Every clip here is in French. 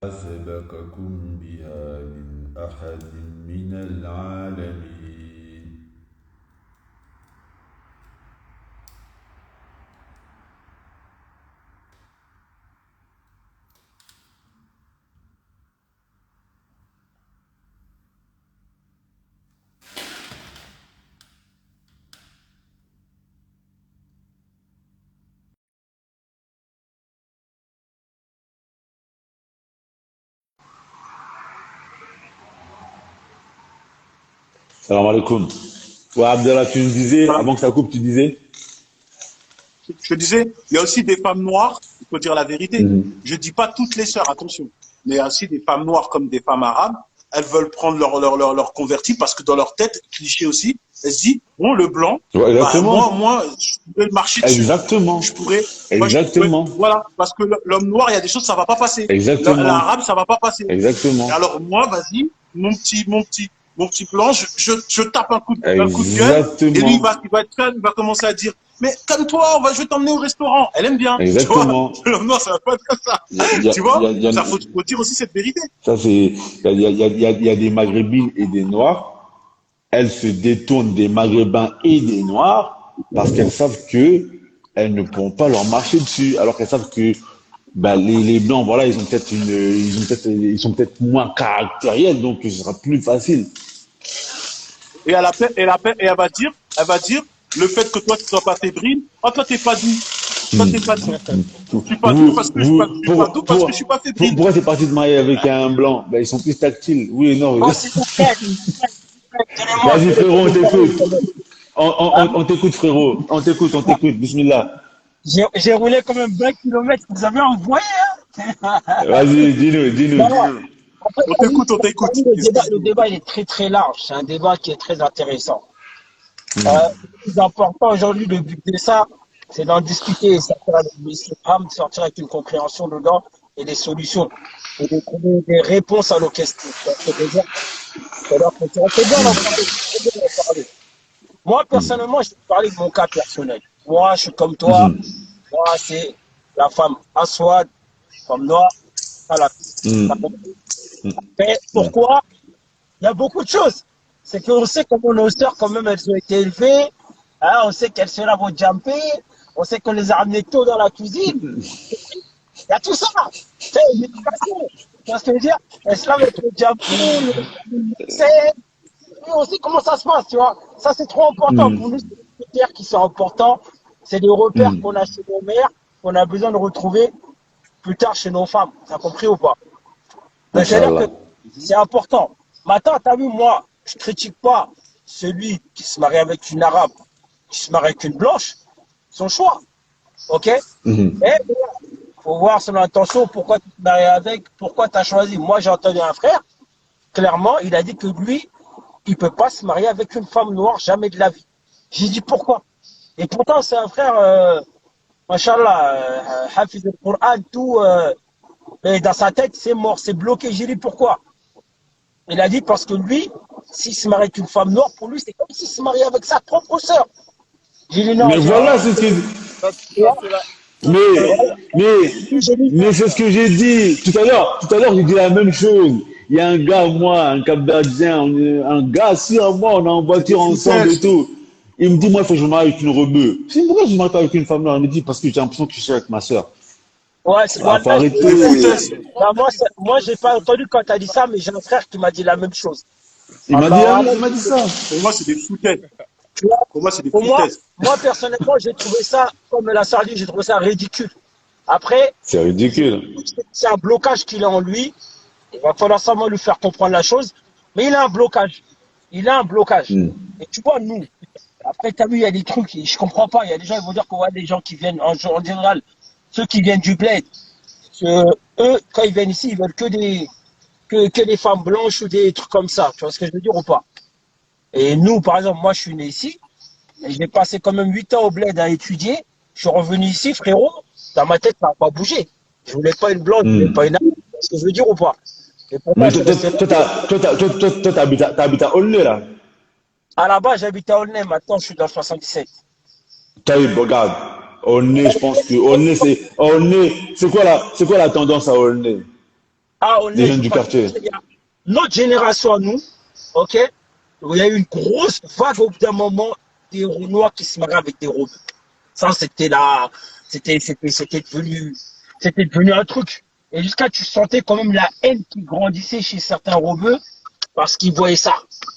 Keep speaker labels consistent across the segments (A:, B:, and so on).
A: سبقكم بها من أحد من العالمين.
B: Salam alaikum. Ouais, Abdallah, tu me disais,
C: Voilà.
B: avant que ça coupe, tu disais.
C: Je disais, il y a aussi des femmes noires, il faut dire la vérité.
B: Mhm.
C: Je dis pas toutes les sœurs, attention. Mais il y a aussi des femmes noires comme des femmes arabes. Elles veulent prendre leur converti parce que dans leur tête, cliché aussi, elles se disent, bon, le blanc,
B: Ouais,
C: bah,
B: exactement.
C: je pourrais le marcher dessus.
B: Exactement.
C: Je pourrais,
B: Exactement.
C: voilà. Parce que l'homme noir, il y a des choses, ça va pas passer.
B: Exactement.
C: L'arabe, ça va pas passer. Et
B: Exactement.
C: alors, moi, vas-y, mon petit blanc, je tape un coup de gueule, et lui,
B: Exactement.
C: il va être calme, il va commencer à dire, mais calme-toi, je vais t'emmener au restaurant. Elle aime bien, tu vois.
B: Exactement.
C: Non, ça va pas être comme ça.
B: Il y a, il y a,
C: Tu
B: il y a,
C: vois?
B: il y a-
C: Faut dire aussi cette vérité.
B: Ça, c'est. Il y a des Maghrébines et des Noirs. Elles se détournent des Maghrébins et des Noirs parce qu'elles savent que elles ne pourront pas leur marcher dessus. Alors qu'elles savent que bah, les Blancs, voilà, ils sont peut-être moins caractériels, donc ce sera plus facile.
C: Et et elle va dire, le fait que toi, tu sois pas fébrile, oh, toi, t'es pas doux. Toi, t'es pas doux. Je suis pas doux parce que je suis pas doux parce que je suis pas fébrile.
B: Pourquoi c'est parti de marier avec un blanc? Ben, ils sont plus tactiles. Oui et non.
D: Oh, s'il vous plaît, donnez-moi
B: Vas-y, frérot, on t'écoute.
D: deux.
B: On t'écoute, frérot. On t'écoute. Bismillah.
D: J'ai roulé quand même 20 kilomètres. Vous avez envoyé, hein?
B: Vas-y, dis-nous, dis-nous.
D: Non, non. En fait,
C: On t'écoute.
D: Le débat, il est très, très large. C'est un débat qui est très intéressant. Le plus important aujourd'hui, le but de ça, c'est d'en discuter et sortir avec l'islam, de sortir avec une compréhension dedans et des solutions. Et de trouver des réponses à nos questions. C'est déjà, c'est bien d'en parler. C'est bien d'en parler. Moi, personnellement, je vais te parler de mon cas personnel. Moi, je suis comme toi. Moi, c'est la femme Aswad, femme noire, pas la Mais pourquoi? Il y a beaucoup de choses. C'est qu'on sait comment nos sœurs, quand même, elles ont été élevées. Hein, on sait qu'elles se lavent au jumpé. On sait qu'on les a ramenées tôt dans la cuisine. Il y a tout ça. C'est une éducation. Tu vois ce que je veux dire? Elles se lavent avec le jumpé, c'est et on sait comment ça se passe, tu vois. Ça, c'est trop important. Pour nous, c'est des critères qui sont importants. C'est des repères qu'on a chez nos mères, qu'on a besoin de retrouver plus tard chez nos femmes. T'as compris ou pas? Donc, c'est-à-dire que
B: Inch'Allah.
D: c'est important. Maintenant, t'as vu, moi, je critique pas celui qui se marie avec une arabe, qui se marie avec une blanche, son choix. OK? Mais faut voir son intention, pourquoi tu te maries avec, pourquoi tu as choisi. Moi, j'ai entendu un frère, clairement, il a dit que lui, il ne peut pas se marier avec une femme noire, jamais de la vie. J'ai dit pourquoi. Et pourtant, c'est un frère, machallah, hafiz le Coran, tout, mais dans sa tête, c'est mort, c'est bloqué. J'ai dit pourquoi. Il a dit parce que lui, s'il se marie avec une femme noire, pour lui, c'est comme s'il se mariait avec sa propre sœur. J'ai dit non,
B: Mais voilà, c'est ce que.
D: tu vois,
B: Mais, mais,
D: j'ai dit
B: mais c'est ce que j'ai dit tout à l'heure. Tout à l'heure, j'ai dit la même chose. Il y a un gars, moi, un Cap-Verdien, un gars, si, moi, on est en
C: C'est des
B: voiture ensemble et
C: foutaises.
B: tout. Il me dit, moi, il faut que je me marie avec une rebeu. Je dis, pourquoi je ne me marie pas avec une femme noire? Il me dit, parce que j'ai l'impression que je suis avec ma soeur.
D: ouais,
B: Ah,
D: voilà,
B: faut
C: C'est des
B: arrêter.
C: foutaises.
D: ben, moi j'ai pas entendu quand tu as dit ça, mais j'ai un frère qui m'a dit la même chose.
B: Ah,
D: Allah,
B: il m'a dit ça.
C: Pour moi, c'est des foutaises.
D: tu vois,
C: Pour moi, c'est des
D: pour
C: foutaises.
D: moi personnellement, j'ai trouvé ça, comme la sardine, j'ai trouvé ça ridicule. Après,
B: C'est ridicule.
D: c'est un blocage qu'il a en lui. Il va falloir seulement lui faire comprendre la chose. Mais il a un blocage. Il a un blocage. Et tu vois, nous, après, tu as vu, il y a des trucs, je comprends pas. Il y a des gens, ils vont dire qu'on voit des gens qui viennent, en général, ceux qui viennent du bled, eux, quand ils viennent ici, ils veulent que des femmes blanches ou des trucs comme ça. Tu vois ce que je veux dire ou pas? Et nous, par exemple, moi, je suis né ici. Et j'ai passé quand même 8 ans au bled à étudier. Je suis revenu ici, frérot. Dans ma tête, ça n'a pas bougé. Je voulais pas une blonde, je voulais pas une arabe. Tu vois ce que je veux dire ou pas? Et pour moi,
B: Mais
D: je suis resté là.
B: t'habites à Olney, là.
D: À la base, j'habitais à Aulnay. Maintenant, je suis dans le 77.
B: Taïb, regarde. Olney, je pense que Olney, c'est quoi la tendance à Olney?
D: Ah, on
B: Les
D: est,
B: jeunes
D: je
B: du
D: crois,
B: quartier.
D: il y a notre génération à nous, ok? Il y a eu une grosse vague au bout d'un moment des Renois qui se mariaient avec des Roumains. Ça, c'était devenu un truc. Et jusqu'à, tu sentais quand même la haine qui grandissait chez certains Roumains parce qu'ils voyaient ça.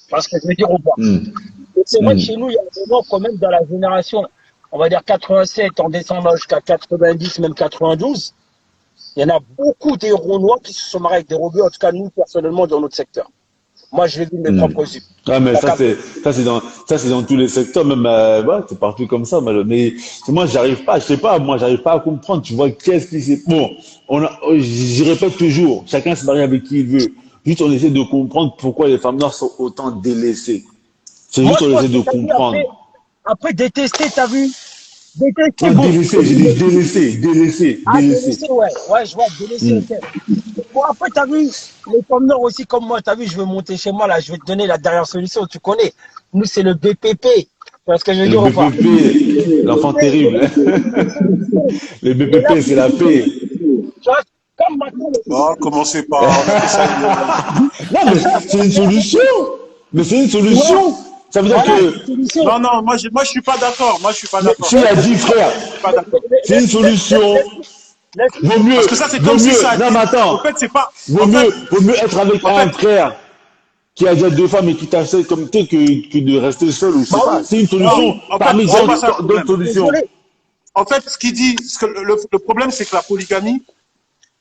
D: Parce que je veux dire, au revoir.
B: Hmm.
D: Et c'est vrai que
B: Hmm.
D: chez nous, il y a vraiment quand même dans la génération, on va dire 87, en descendant jusqu'à 90, même 92, il y en a beaucoup des Renois qui se sont mariés avec des Roumains, en tout cas nous, personnellement, dans notre secteur. Moi, je l'ai vu de mes
B: Hmm.
D: propres yeux.
B: Ah, mais
D: T'as capté?
B: ça c'est dans tous les secteurs, même ouais, c'est partout comme ça. Mais moi, j'arrive pas, je sais pas, moi, j'arrive pas à comprendre. Tu vois, qu'est-ce qui s'est. Bon, j'y répète toujours, chacun se marie avec qui il veut. Juste, on essaie de comprendre pourquoi les femmes noires sont autant délaissées. C'est
D: Moi,
B: juste,
D: je
B: on
D: pense
B: essaie
D: que
B: de
D: t'as vu
B: comprendre.
D: après détester, t'as vu? Détester,
B: Non,
D: bon.
B: délaissées, j'ai dit délaissées, délaissées,
D: Ah,
B: délaissées.
D: délaissé, ouais. Ouais, je vois, délaissé,
B: Hmm.
D: ok. Bon, après, t'as vu, les pommes nord aussi, comme moi, t'as vu, je veux monter chez moi, là, je vais te donner la dernière solution, tu connais. Nous, c'est le BPP. Tu vois ce que je veux
B: Le
D: dire ou pas?
B: BPP, l'enfant terrible. Le
D: Et là,
B: BPP, c'est la paix.
D: tu vois, comme maintenant,
C: Oh, commencez pas, on appelle ça
B: Non, mais c'est une solution. Mais c'est une
D: tu vois,
B: solution. Ça veut dire
D: voilà, c'est
B: que
D: une solution.
C: Non, non, moi, je suis pas d'accord. Moi, je suis pas
D: Mais,
C: d'accord.
B: s'il a dit frère,
C: Je suis pas d'accord.
B: c'est une solution.
D: laisse-moi,
C: Parce que ça, c'est comme
B: Vaut
C: si
B: mieux,
C: ça a
B: non mais
C: dit.
B: attends,
C: En fait, c'est pas. En fait,
B: vaut mieux être avec
C: en fait,
B: un frère qui a déjà deux femmes et qui t'achète comme t'es que de rester seul ou je
D: bah
B: sais pas.
D: oui,
B: C'est une
D: bah
C: non,
B: solution
D: oui,
C: en fait,
B: parmi
D: bah
C: c'est
D: oui,
C: pas ça le
B: d'autres
C: problème.
B: solutions.
D: désolé.
C: En fait, ce qu'il dit, ce que le problème, c'est que la polygamie,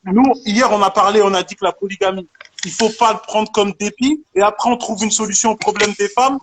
C: nous, hier, on a parlé, on a dit que la polygamie, il faut pas le prendre comme dépit, et après, on trouve une solution au problème des femmes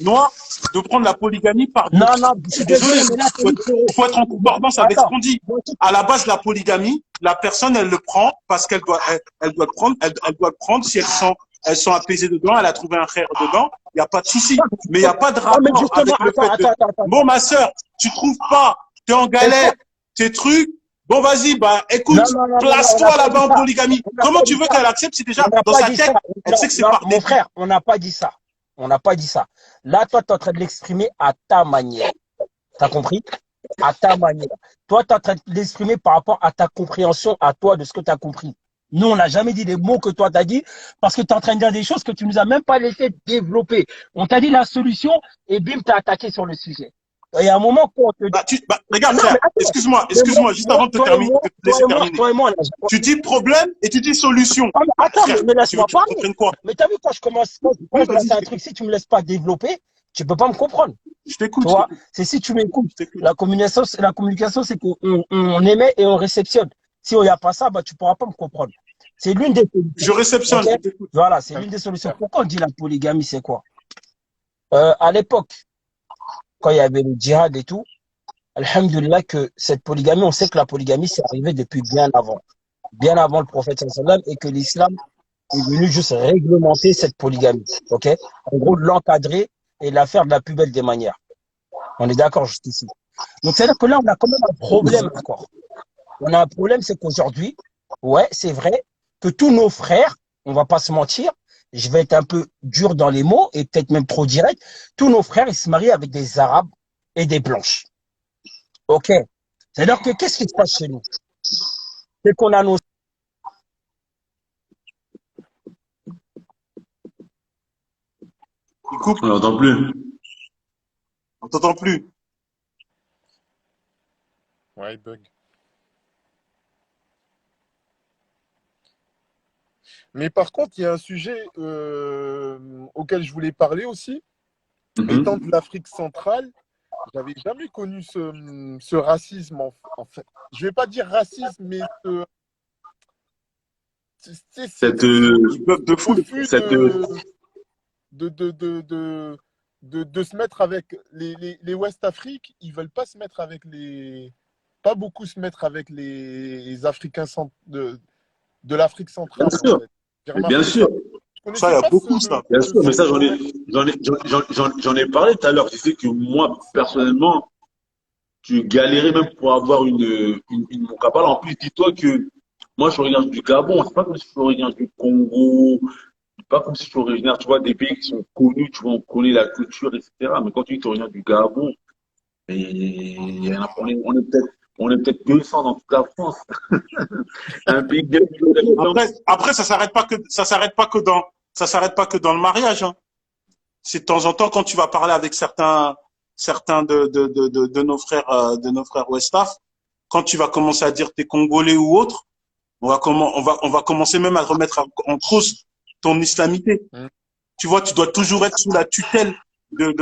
C: noires de prendre la polygamie par
D: Non,
C: dépit.
D: non, je
C: Je
D: suis
C: suis désolé,
D: désolé, mais là, t'as vu, frérot.
C: faut être en concordance avec ce
D: Attends,
C: qu'on dit.
D: bon,
C: À la base, la polygamie, la personne, elle le prend parce elle doit le prendre, elle doit le prendre si elles sont apaisées dedans, elle a trouvé un frère dedans, il n'y a pas de souci. Mais il n'y a pas de
D: ah, mais
C: rapport
D: justement,
C: avec le fait de, bon, ma sœur, tu trouves pas, t'es en galère, tes trucs, bon, vas-y, bah,
D: non,
C: écoute,
D: non, non, non, non, on n'a
C: place-toi
D: pas dit
C: là-bas en
D: ça.
C: polygamie.
D: On n'a
C: Comment
D: pas
C: tu
D: dit
C: veux
D: ça.
C: qu'elle accepte si déjà,
D: On n'a
C: dans
D: pas
C: sa
D: dit
C: tête,
D: ça.
C: elle
D: Non,
C: sait que c'est
D: non,
C: par
D: mon
C: dépit.
D: frère, on n'a pas dit ça. On n'a pas dit ça. Là, toi, tu es en train de l'exprimer à ta manière. T'as compris? À ta manière. Toi, tu es en train de l'exprimer par rapport à ta compréhension, à toi, de ce que tu as compris. Nous, on n'a jamais dit les mots que toi, tu as dit, parce que tu es en train de dire des choses que tu nous as même pas laissé développer. On t'a dit la solution, et bim, tu as attaqué sur le sujet. Il y a un moment qu'on te dit,
C: Bah,
D: ah
C: regarde,
D: non, mais
C: frère,
D: attends,
C: excuse-moi, juste avant de te terminer, de te laisser terminer.
D: toi et moi, là,
C: Tu dis problème et tu dis solution.
D: ah, mais
C: Bah,
D: attends,
C: frère,
D: mais
C: tu veux
D: laisse-moi
C: que je
D: parler.
C: comprenne quoi?
D: Mais t'as vu, quand je commence, quand
C: Oui,
D: je lance
C: vas-y, je
D: un
C: t'écoute.
D: truc, si tu me laisses pas développer, tu peux pas me comprendre.
C: Je
D: Tu
C: t'écoute, je
D: vois,
C: t'écoute,
D: c'est si tu m'écoutes.
C: je t'écoute.
D: La communication, c'est qu'on on émet et on réceptionne. Si on n'y a pas ça, bah, tu pourras pas me comprendre. C'est l'une des
C: Je
D: solutions.
C: réceptionne,
D: Ok?
C: je t'écoute.
D: Voilà, c'est l'une des solutions. Pourquoi on dit la polygamie, c'est quoi? À l'époque, quand il y avait le djihad et tout, alhamdulillah que cette polygamie, on sait que la polygamie, c'est arrivé depuis bien avant le prophète sallallahu alayhi wa sallam, et que l'islam est venu juste réglementer cette polygamie. Ok? En gros, l'encadrer et la faire de la plus belle des manières. On est d'accord jusqu'ici. Donc, c'est-à-dire que là, on a quand même un problème encore. On a un problème, c'est qu'aujourd'hui, ouais, c'est vrai que tous nos frères, on va pas se mentir, je vais être un peu dur dans les mots et peut-être même trop direct, tous nos frères, ils se marient avec des Arabes et des Blanches. Ok? C'est-à-dire que qu'est-ce qui se passe chez nous? C'est qu'on a nos...
C: Il coupe,
B: On n'entend plus.
C: on t'entend plus.
E: Ouais, il bug. Mais par contre, il y a un sujet auquel je voulais parler aussi. Étant de l'Afrique centrale, j'avais jamais connu ce racisme. En fait, je vais pas dire racisme, mais
B: Cette,
C: Du peuple de
E: ce
C: fou.
E: refus
B: cette,
E: de se mettre avec les West Afrique. Ils veulent pas se mettre avec pas beaucoup se mettre avec les Africains de l'Afrique centrale.
B: bien sûr,
E: En fait. J'ai
B: bien
E: remarqué ça.
B: sûr,
E: Je connaissais
C: Ça, il y a
E: pas
C: beaucoup, ça.
B: bien sûr, mais ça,
E: phénomène.
B: j'en ai parlé tout à l'heure. Tu sais que moi, personnellement, tu galérais même pour avoir mon cabale. En plus, dis-toi que moi, je suis originaire du Gabon. C'est pas comme si je suis originaire du Congo. C'est pas comme si je suis originaire, tu vois, des pays qui sont connus, tu vois, on connaît la culture, etc. Mais quand tu es originaire du Gabon, et on est peut-être
F: On est peut-être 200 dans toute la France. Un pays de 2 millions d'habitants.
C: Après, ça s'arrête pas que dans le mariage, hein. C'est de temps en temps quand tu vas parler avec certains de nos frères Westaf, quand tu vas commencer à dire t'es Congolais ou autre, on va commencer même à remettre en cause ton islamité. Tu vois, tu dois toujours être sous la tutelle de.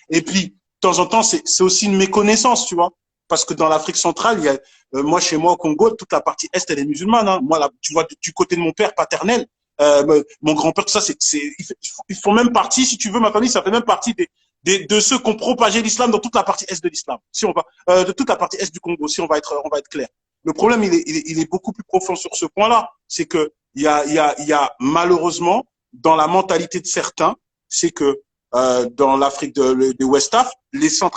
C: Et puis, de temps en temps, c'est aussi une méconnaissance, tu vois. Parce que dans l'Afrique centrale, il y a, moi, chez moi, au Congo, toute la partie Est, elle est musulmane, hein. Moi, là, tu vois, du côté de mon père paternel, mon grand-père, tout ça, ils font même partie, si tu veux, ma famille, ça fait même partie de ceux qui ont propagé l'islam dans toute la partie Est de l'islam. Si on va, de toute la partie Est du Congo, si on va être clair. Le problème, il est beaucoup plus profond sur ce point-là. C'est que, il y a malheureusement, dans la mentalité de certains, c'est que dans l'Afrique de West Af, les gens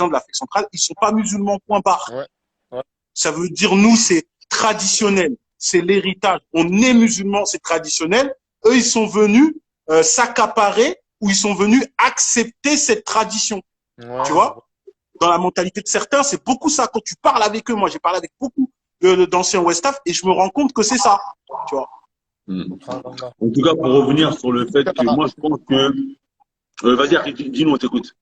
C: de l'Afrique centrale, ils sont pas musulmans, point barre.
E: Ouais. Ouais.
C: Ça veut dire, nous, c'est traditionnel, c'est l'héritage. On est musulmans, c'est traditionnel. Eux, ils sont venus s'accaparer ou ils sont venus accepter cette tradition.
E: Ouais.
C: Tu vois, dans la mentalité de certains, c'est beaucoup ça. Quand tu parles avec eux, moi, j'ai parlé avec beaucoup d'anciens West Af et je me rends compte que c'est ça. Tu vois.
F: En tout cas, pour revenir sur le fait que moi, je pense que. Vas-y, dis-nous, on t'écoute.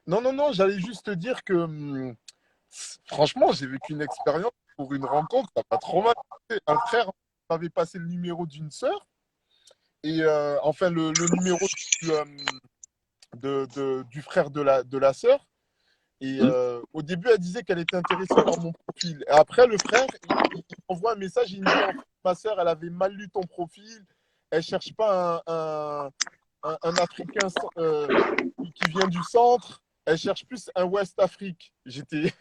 E: Non, j'allais juste te dire que franchement, j'ai vécu une expérience pour une rencontre, ça m'a trop mal passé. Un frère m'avait passé le numéro d'une sœur, et enfin le numéro du frère de la sœur. Et au début, elle disait qu'elle était intéressée par mon profil. Et après, le frère, il envoie un message, il me dit, ma sœur, elle avait mal lu ton profil, elle cherche pas un Africain qui vient du centre, elle cherche plus un West Afrique. J'étais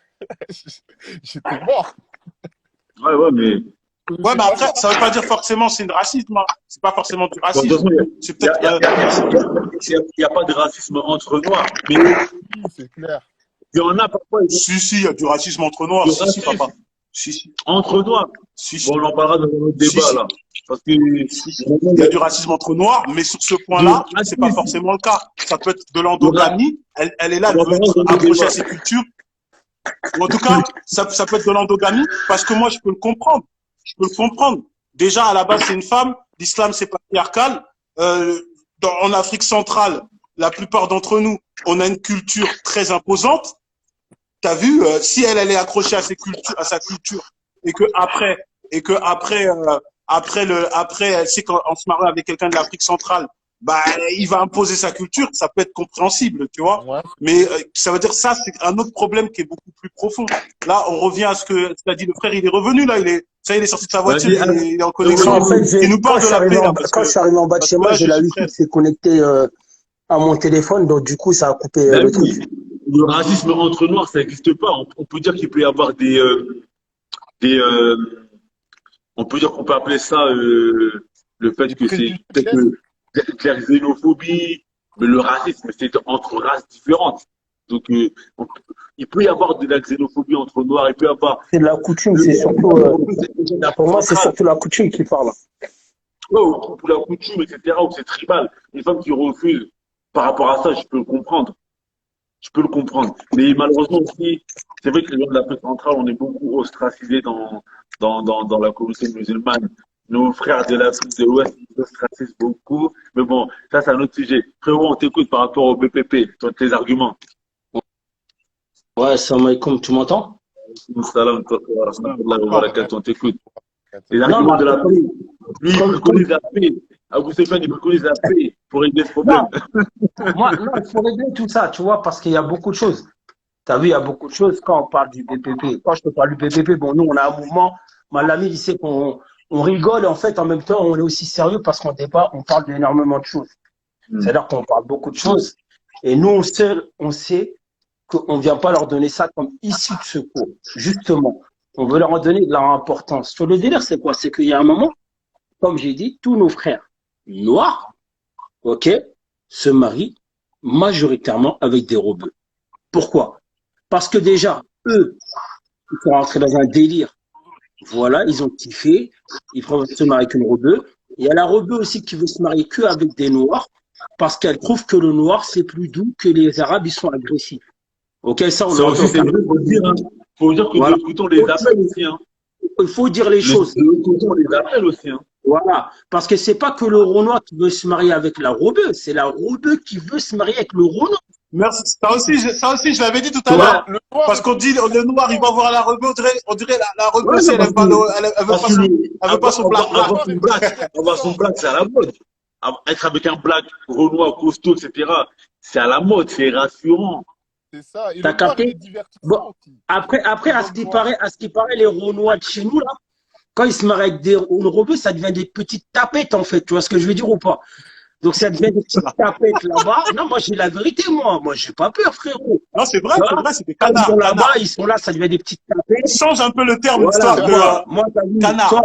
E: mort.
F: Ouais, mais.
C: Ouais, mais après, ça veut pas dire forcément c'est du racisme, hein. C'est pas forcément du racisme. C'est peut-être.
F: Il n'y a pas de racisme entre noirs, mais
E: c'est clair.
F: Il y en a parfois.
C: Si, il y a du racisme entre noirs. Si, papa. Si.
F: Entre noirs.
C: Si.
F: Bon, on en parlera dans notre débat là. Parce que
C: il y a du racisme entre noirs, mais sur ce point-là, c'est pas forcément le cas. Ça peut être de l'endogamie. Elle est là, elle veut être accrochée à ses cultures. Ou en tout cas, ça peut être de l'endogamie, parce que moi, je peux le comprendre. Déjà, à la base, c'est une femme. L'islam, c'est patriarcal. En Afrique centrale, la plupart d'entre nous, on a une culture très imposante. T'as vu, si elle est accrochée à sa culture, et que après, elle sait qu'en se mariant avec quelqu'un de l'Afrique centrale, bah, il va imposer sa culture, ça peut être compréhensible, tu vois.
E: Ouais.
C: Mais ça veut dire ça, c'est un autre problème qui est beaucoup plus profond. Là, on revient à ce que tu as dit, le frère, il est revenu, là, il est sorti de sa voiture, il est en connexion.
D: En fait,
C: il nous parle de la paix, là,
D: quand je suis arrivé en bas de chez moi, j'ai la Wi-Fi qui s'est connectée à mon téléphone, donc du coup, ça a coupé le truc.
F: Le racisme entre noirs, ça n'existe pas. On peut dire qu'il peut y avoir on peut dire qu'on peut appeler ça le fait que c'est peut-être de la xénophobie, mais le racisme, c'est entre races différentes. Donc, il peut y avoir de la xénophobie entre noirs, il peut y avoir.
D: C'est de la coutume, c'est surtout. Pour moi, c'est surtout la coutume qui parle.
F: Ouais, pour la coutume, etc., où c'est tribal. Une femme qui refuse par rapport à ça, je peux le comprendre. Mais malheureusement aussi, c'est vrai que les gens de l'Afrique centrale, on est beaucoup ostracisés dans la communauté musulmane. Nos frères de l'Afrique de l'Ouest, ils ostracisent beaucoup. Mais bon, ça, c'est un autre sujet. Frérot, on t'écoute par rapport au BPP, sur tes arguments.
D: Ouais, salam alaikum, tu m'entends?
F: Salam, on t'écoute. Les arguments de la paix. Lui, il préconise la paix. Abou Sefan, il préconise la paix pour régler ce problème.
D: Moi, non, pour régler tout ça, tu vois, parce qu'il y a beaucoup de choses. Tu as vu, il y a beaucoup de choses quand on parle du BPP. Quand je te parle du BPP, bon, nous, on a un mouvement. Malami, il sait qu'on rigole et en fait, en même temps, on est aussi sérieux parce qu'en débat, on parle d'énormément de choses. C'est-à-dire qu'on parle beaucoup de choses. Et nous, on sait qu'on ne vient pas leur donner ça comme issue de secours. Justement, on veut leur en donner de leur importance. Sur le délire, c'est quoi? C'est qu'il y a un moment, comme j'ai dit, tous nos frères noirs, ok, se marient majoritairement avec des rebeux. Pourquoi? Parce que déjà, eux, ils sont rentrés dans un délire. Voilà, ils ont kiffé, ils vont se marier avec une rebeu. Il y a la rebeu aussi qui veut se marier qu'avec des noirs, parce qu'elle trouve que le noir, c'est plus doux, que les arabes, ils sont agressifs. Ok, ça, on
F: Ça
D: l'entend.
F: aussi, c'est vrai, faut dire que de
D: Voilà.
F: l'autre côté, on les appelle aussi. Hein.
D: Il faut dire les choses.
F: De l'autre côté, on les appelle aussi. Hein.
D: Voilà. Parce que c'est pas que le Renoir qui veut se marier avec la Rebeu, c'est la Rebeu qui veut se marier avec le Renoir.
C: Merci. Ça aussi, je l'avais dit tout à
D: Voilà.
C: l'heure.
E: Le noir,
C: Parce qu'on dit, le noir, il va voir la rebeu, on dirait la rebeu,
D: Ouais,
C: si elle
D: parce
C: aime pas,
D: que-
C: elle veut pas son black.
F: Avoir son black, c'est à la mode. Être avec un black renoir, costaud, etc., c'est à la mode, c'est rassurant.
E: c'est ça. Et
D: T'as
E: le noir,
D: capté?
E: il est divertissant
D: Bon.
E: aussi.
D: Après, à ce qui paraît, les Renois de chez nous, là, quand ils se marient avec une Rebeu, ça devient des petites tapettes, en fait. Tu vois ce que je veux dire ou pas? Donc, ça devient des petites tapettes là-bas. Non, moi, j'ai la vérité, moi. Moi, j'ai pas peur, frérot.
C: Non, c'est vrai, c'est des
D: Quand ils
C: canards.
D: sont là-bas,
C: Canards.
D: ils sont là, ça devient des petites tapettes.
C: Change un peu le terme,
D: Voilà,
C: histoire de
D: moi, t'as vu,
C: canard.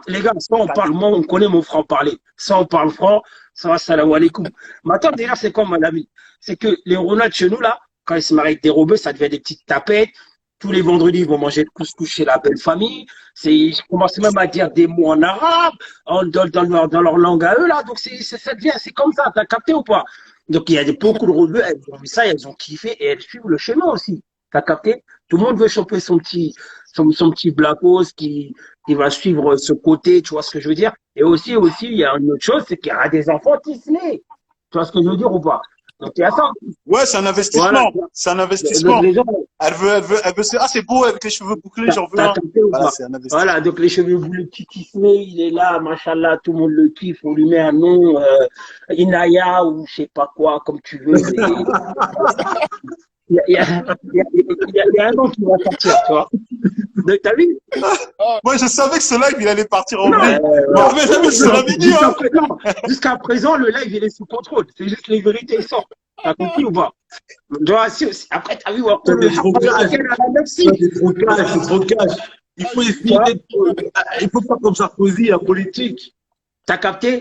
D: les gars, soit on parle, moi, on connaît mon franc-parler. Soit on parle franc, soit salam alaikum. Mais attends, déjà, c'est quoi, mon ami? C'est que les Ronalds chez nous, là, quand ils se marient avec des Rebeux, ça devient des petites tapettes. Tous les vendredis, ils vont manger le couscous chez la belle famille. Je commence même à dire des mots en arabe, dans leur langue à eux, là. Donc, ça devient, c'est comme ça. T'as capté ou pas? Donc, il y a beaucoup de Rebeux, elles ont vu ça, elles ont kiffé et elles suivent le schéma aussi. T'as capté? Tout le monde veut choper son petit Blacos qui va suivre ce côté, tu vois ce que je veux dire? Et aussi, il y a une autre chose, c'est qu'il y a des enfants tisselés. Tu vois ce que je veux dire ou pas? Donc, il y a ça.
C: Ouais, c'est un investissement.
D: Voilà.
C: C'est un investissement.
D: Donc, les gens,
C: Elle veut, ah, c'est beau avec les cheveux bouclés, j'en veux
D: t'as
C: un.
D: capté ou
C: Voilà,
D: pas?
C: c'est un investissement.
D: Voilà, donc les cheveux bleus, petit tisselé, il est là, machallah, tout le monde le kiffe, on lui met un nom, Inaya ou je sais pas quoi, comme tu veux. Mais... Il y a un nom qui va sortir, tu vois. Donc, t'as vu?
C: Moi, je savais que ce live, il allait partir en
D: Non,
C: vrille. Mais je te l'avais dit, hein.
D: Jusqu'à présent, le live, il est sous contrôle. C'est juste les vérités sortent. T'as compris ou pas? Après, t'as vu,
F: C'est trop cash, c'est trop cash. Il faut essayer il faut faire comme Sarkozy, en politique.
D: T'as capté?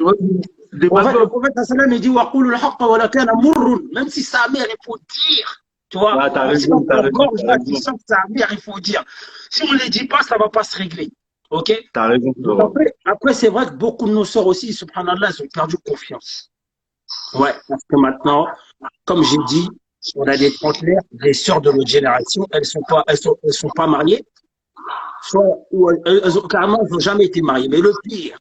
F: Des
D: En fait, le prophète, il dit, même si sa mère, il faut dire. Tu vois,
F: ah, t'as
D: si
F: raison,
D: on
F: t'as raison,
D: gorge
F: t'as
D: là,
F: raison.
D: qui sent sa mère, il faut dire. Si on ne les dit pas, ça ne va pas se régler. Ok?
F: T'as raison,
D: Après, c'est vrai que beaucoup de nos sœurs aussi, subhanallah, ils ont perdu confiance. Ouais, parce que maintenant, comme j'ai dit, on a des trentenaires, des sœurs de notre génération, elles sont pas mariées, ou carrément, elles n'ont jamais été mariées. Mais le pire,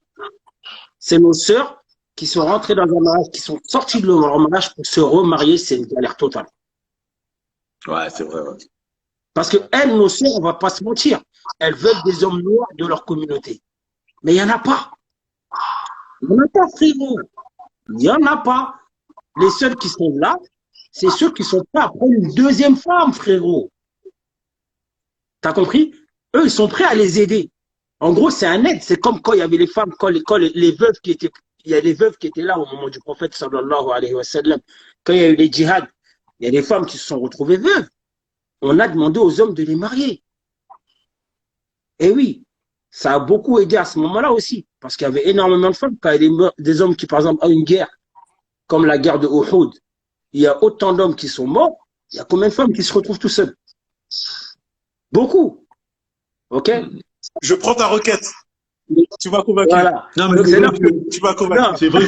D: c'est nos sœurs qui sont rentrées dans un mariage, qui sont sorties de leur mariage pour se remarier, c'est une galère totale.
F: Ouais, c'est vrai, ouais.
D: Parce que elles, nos sœurs, on va pas se mentir, elles veulent des hommes noirs de leur communauté. Mais il n'y en a pas. Il n'y en a pas, frérot. Il n'y en a pas. Les seuls qui sont là, c'est ceux qui sont prêts à prendre une deuxième femme, frérot. T'as compris? Eux, ils sont prêts à les aider. En gros, c'est un aide. C'est comme quand il y avait les femmes, quand les veuves qui étaient, il y a les veuves qui étaient là au moment du prophète sallallahu alayhi wa sallam. Quand il y a eu les djihad, il y a des femmes qui se sont retrouvées veuves. On a demandé aux hommes de les marier. Et oui, ça a beaucoup aidé à ce moment-là aussi. Parce qu'il y avait énormément de femmes. Quand il y a des hommes qui, par exemple, ont une guerre, comme la guerre de Uhud, il y a autant d'hommes qui sont morts. Il y a combien de femmes qui se retrouvent tout seuls? Beaucoup. Ok?
C: Je prends ta requête. Tu m'as convaincu.
D: Voilà.
F: Non, mais
D: Donc,
F: c'est
D: c'est là
F: vrai
D: que-
C: Tu m'as convaincu.
D: Non.
F: c'est vrai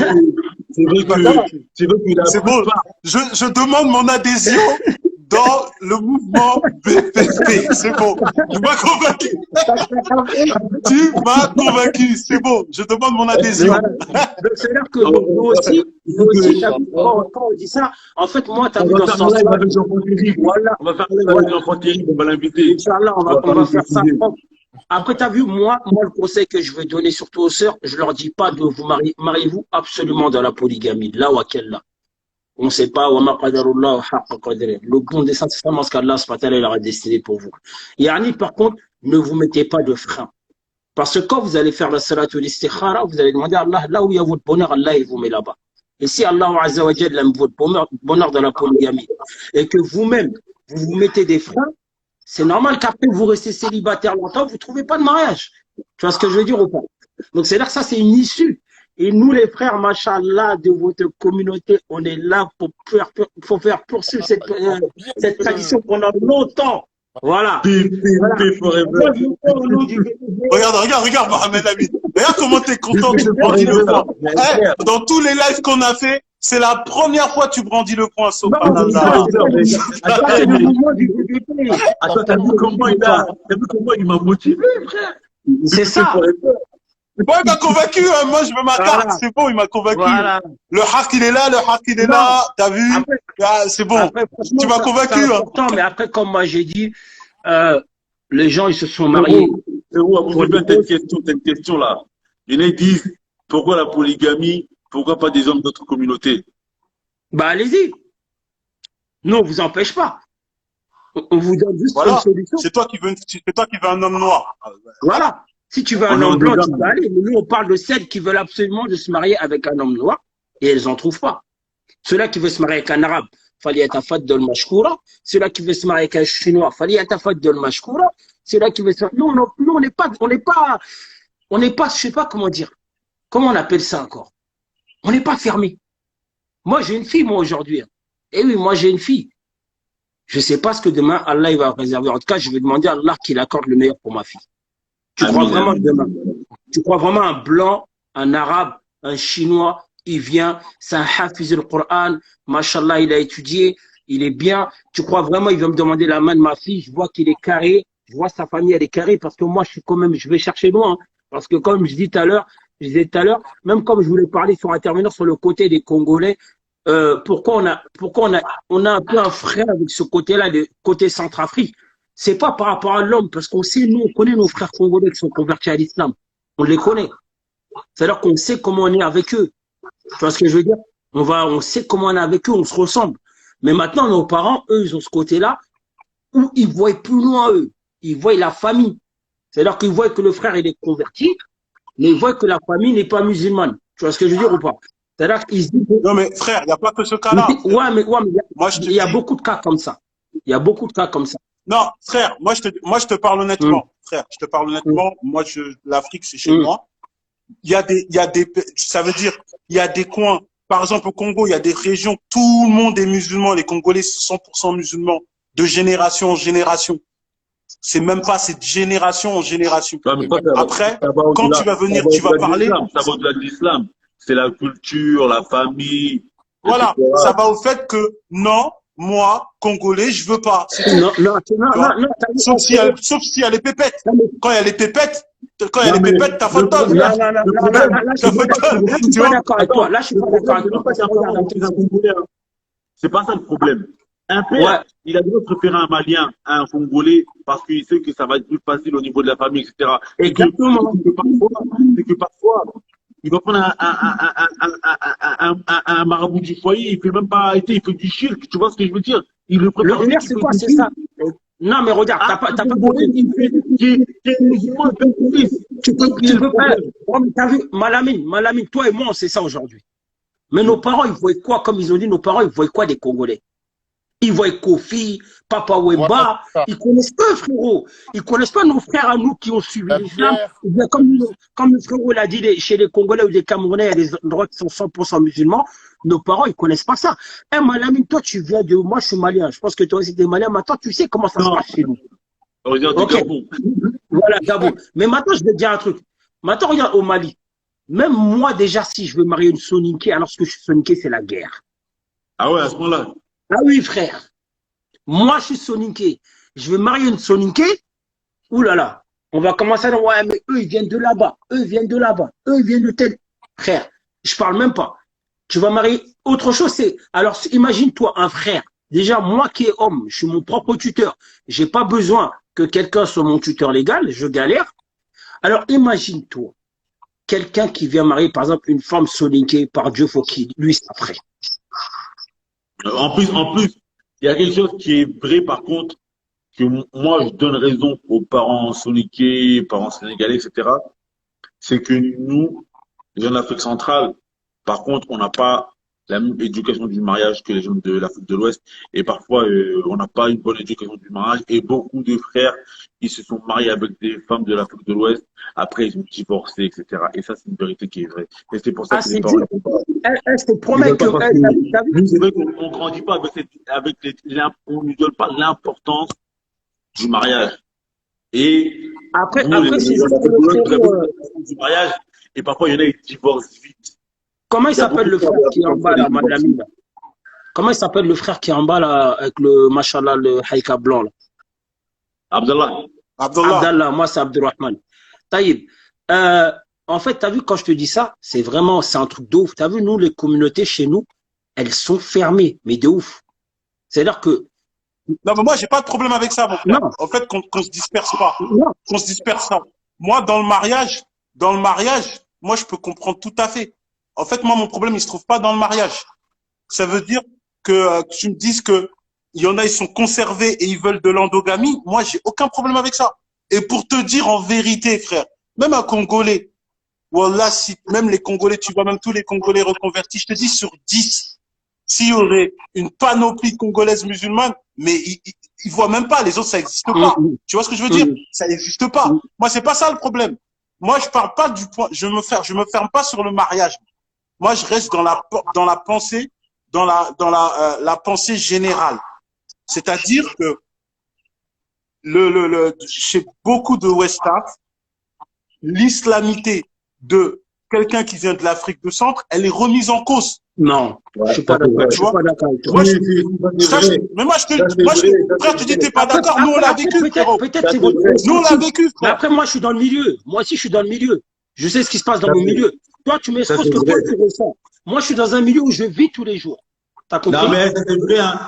F: qu'il a
C: C'est bon. Je demande mon adhésion dans le mouvement BPP. C'est bon. Tu m'as convaincu. Tu m'as convaincu. C'est bon. Je demande mon adhésion.
D: Voilà. Donc, c'est là que nous aussi, t'as vu, quand on dit ça, en fait, moi, t'as vu
F: On
D: dans
F: va
D: ce
F: faire un live
D: sens-là,
F: avec Jean-Paul Terrible.
D: voilà.
F: On va faire un live avec Jean-Paul Terrible, on va l'inviter.
D: Inch'Allah, on va faire ça. Après, tu as vu, moi, le conseil que je veux donner surtout aux sœurs, je leur dis pas de vous marier. Mariez-vous absolument dans la polygamie. Là ou à quelle là. On ne sait pas. Le bon dessin, c'est vraiment ce qu'Allah leur a destiné pour vous. Yani, par contre, ne vous mettez pas de frein. Parce que quand vous allez faire la salatul istikhara, vous allez demander à Allah, là où il y a votre bonheur, Allah, il vous met là-bas. Et si Allah Azza wa Jalla aime votre bonheur dans la polygamie, et que vous-même, vous vous mettez des freins, c'est normal qu'après vous restez célibataire longtemps, vous ne trouvez pas de mariage. Tu vois ce que je veux dire ou pas? Donc c'est là que ça, c'est une issue. Et nous, les frères, machallah, de votre communauté, on est là pour faire poursuivre cette tradition pendant longtemps. Voilà.
C: Regarde, Mohamed Ami. Regarde comment t'es content de parler de ça. Dans tous les lives qu'on a fait, C'est la première fois que tu brandis le poing,
G: Non,
C: subhanallah.
G: ça, c'est le mouvement du BDP.
F: Attends, t'as vu comment il m'a motivé, frère?
G: C'est ça.
C: Bon, il m'a convaincu, hein. Moi je veux ma carte,
G: Voilà.
C: c'est bon, il m'a convaincu.
G: Voilà.
C: Le hack il est là, le hack il est là, t'as vu?
G: Après,
C: Ah, c'est bon,
G: après, franchement,
C: tu m'as
G: ça,
C: convaincu.
G: c'est
C: Hein.
G: important, mais après, comme moi j'ai dit, les gens, ils se sont mariés.
F: Frérot, à vous t'as une question là. Il y en a qui disent, pourquoi la polygamie? Pourquoi pas des hommes d'autres communautés?
G: Bah, allez-y. Nous, on vous empêche pas. On vous donne juste
C: Voilà,
G: une solution.
C: c'est toi qui veux un homme noir.
G: Voilà. Si tu veux un homme blanc, tu peux aller. Mais nous, on parle de celles qui veulent absolument de se marier avec un homme noir et elles en trouvent pas. Ceux-là qui veulent se marier avec un arabe, fallait être fat de mashkoura. Ceux-là qui veulent se marier avec un chinois, fallait être fat de mashkoura. Ceux-là qui veulent se marier. Nous, on n'est pas, je sais pas comment dire. Comment on appelle ça encore? On n'est pas fermé. Moi, j'ai une fille, moi, aujourd'hui. Et oui, moi, j'ai une fille. Je sais pas ce que demain, Allah, il va réserver. En tout cas, je vais demander à Allah qu'il accorde le meilleur pour ma fille. Tu crois vraiment que demain, tu crois vraiment un blanc, un arabe, un chinois, il vient, c'est un hafiz al-Qur'an, mashallah, il a étudié, il est bien. Tu crois vraiment, il va me demander la main de ma fille, je vois qu'il est carré, je vois sa famille, elle est carrée, parce que moi, je suis quand même, je vais chercher loin, hein. Parce que comme je disais tout à l'heure, même comme je voulais parler sur intervenir sur le côté des Congolais, pourquoi on a un peu un frère avec ce côté-là, le côté Centrafrique. C'est pas par rapport à l'homme, parce qu'on sait, nous, on connaît nos frères congolais qui sont convertis à l'islam. On les connaît. C'est-à-dire qu'on sait comment on est avec eux. Tu vois ce que je veux dire? On sait comment on est avec eux, on se ressemble. Mais maintenant, nos parents, eux, ils ont ce côté-là où ils voient plus loin, eux. Ils voient la famille. C'est-à-dire qu'ils voient que le frère, il est converti, mais ils voient que la famille n'est pas musulmane. Tu vois ce que je veux dire ou pas? C'est-à-dire qu'ils se disent.
C: Non, mais frère, il n'y a pas que ce cas-là.
G: Ouais, mais
C: moi, je te
G: il y a
C: dis...
G: beaucoup de cas comme ça. Il y a beaucoup de cas comme ça.
C: Non, frère, moi, je te parle honnêtement. Frère, je te parle honnêtement. Moi, l'Afrique, c'est chez moi. Il y a des, ça veut dire, il y a des coins. Par exemple, au Congo, il y a des régions, tout le monde est musulman. Les Congolais sont 100% musulmans, de génération en génération. C'est même pas, c'est de génération en génération. Après, quand tu vas venir, tu vas parler.
F: Ça va au-delà de l'islam. C'est la culture, la famille.
C: Voilà, ça va au fait que non, moi, Congolais, je veux pas.
G: Non,
C: sauf s'il y a les pépettes. Quand il y a les pépettes, t'as photo.
G: Non, là, je suis pas d'accord avec toi. Là, je suis pas d'accord avec toi.
F: C'est pas ça le problème. Un père, il a besoin de préférer un Malien à un Congolais parce qu'il sait que ça va être plus facile au niveau de la famille, etc.
G: Exactement.
F: C'est que parfois, il va prendre un marabout du foyer, il fait même pas arrêter, il fait du shirk, tu vois ce que je veux dire? Il le prépare.
G: Le délire, c'est quoi? C'est ça. Non, mais regarde, t'as pas compris. Tu peux pas. T'as vu, Malamine, toi et moi, on sait ça aujourd'hui. Mais nos parents, ils voient quoi? Comme ils ont dit, nos parents, ils voient quoi des Congolais? Ils voient Kofi, Papa Wemba, ils connaissent pas, frérot. Ils connaissent pas nos frères à nous qui ont suivi l'islam. Comme le frérot l'a dit, chez les Congolais ou les Camerounais, il y a des endroits qui sont 100% musulmans. Nos parents, ils connaissent pas ça. Eh, Malamine, toi, tu viens de, moi, je suis malien. Je pense que toi aussi, t'es malien. Maintenant, tu sais comment ça se passe chez nous.
F: Okay.
G: Voilà, Gabon. Mais maintenant, je vais te dire un truc. Maintenant, regarde au Mali. Même moi, déjà, si je veux marier une Soninké, alors que je suis Soninké, c'est la guerre.
F: Ah ouais, à ce moment-là.
G: Ah oui, frère. Moi, je suis Soninké. Je veux marier une Soninké. Ouh là là. On va commencer à dire, ouais, mais eux, ils viennent de là-bas. Eux, ils viennent de là-bas. Eux, ils viennent de tel. Frère, je parle même pas. Tu vas marier. Autre chose, c'est. Alors, imagine-toi un frère. Déjà, moi qui est homme, je suis mon propre tuteur. J'ai pas besoin que quelqu'un soit mon tuteur légal. Je galère. Alors, imagine-toi. Quelqu'un qui vient marier, par exemple, une femme soninké, par Dieu, faut qu'il lui s'apprête.
F: En plus, il y a quelque chose qui est vrai, par contre, que moi, je donne raison aux parents soninké, parents sénégalais, etc. C'est que nous, les gens d'Afrique centrale, par contre, on n'a pas la même éducation du mariage que les gens de l'Afrique de l'Ouest. Et parfois, on n'a pas une bonne éducation du mariage. Et beaucoup de frères, ils se sont mariés avec des femmes de l'Afrique de l'Ouest. Après, ils ont divorcé, etc. Et ça, c'est une vérité qui est vraie. Et c'est pour ça que les parents...
G: Elle te promet que...
F: C'est vrai qu'on ne grandit pas on ne donne pas l'importance du mariage. Et
G: après
F: nous,
G: c'est
F: du mariage. Et parfois, il y en a qui divorcent vite.
G: Comment il
F: Il y a
G: s'appelle
F: beaucoup
G: le
F: de
G: frère
F: travail
G: qui est en
F: comme ça,
G: bas
F: les
G: là, Madame là? Comment il s'appelle le frère qui est en bas là, avec le machallah, le haïka blanc là?
F: Abdallah.
C: Abdallah.
G: Abdallah, moi c'est Abdurrahman. Taïb. En fait, t'as vu, quand je te dis ça, c'est un truc de ouf. T'as vu, nous, les communautés chez nous, elles sont fermées, mais de ouf. C'est-à-dire que,
C: Non, mais moi, j'ai pas de problème avec ça, mon frère.
G: non,
C: En fait, qu'on se disperse pas.
G: non,
C: Qu'on se disperse pas. Moi, dans le mariage, moi, je peux comprendre tout à fait. En fait, moi, mon problème, il se trouve pas dans le mariage. Ça veut dire que tu me dises que il y en a, ils sont conservés et ils veulent de l'endogamie. Moi, j'ai aucun problème avec ça. Et pour te dire en vérité, frère, même un Congolais, voilà, si même les Congolais, tu vois, même tous les Congolais reconvertis, je te dis sur 10, s'il y aurait une panoplie congolaise musulmane, mais ils voient même pas, les autres, ça n'existe pas. Tu vois ce que je veux dire? Ça n'existe pas. Moi, c'est pas ça le problème. Moi, je parle pas du point, je me ferme pas sur le mariage. Moi, je reste dans la pensée, la pensée générale. C'est-à-dire que chez beaucoup de Westaf, l'islamité de quelqu'un qui vient de l'Afrique du Centre, elle est remise en cause.
G: non, je suis pas d'accord. Je suis pas d'accord avec toi.
C: Mais moi, frère, tu dis t'es pas d'accord, nous on l'a vécu, frérot.
G: Peut-être c'est
C: Nous on l'a vécu,
G: mais
C: frère.
G: après, moi, je suis dans le milieu. Moi aussi, je suis dans le milieu. Je sais ce qui se passe dans mon milieu. Toi, tu m'exposes que toi, tu ressens. Moi, je suis dans un milieu où je vis tous les jours. T'as compris?
F: Non, mais c'est vrai, hein.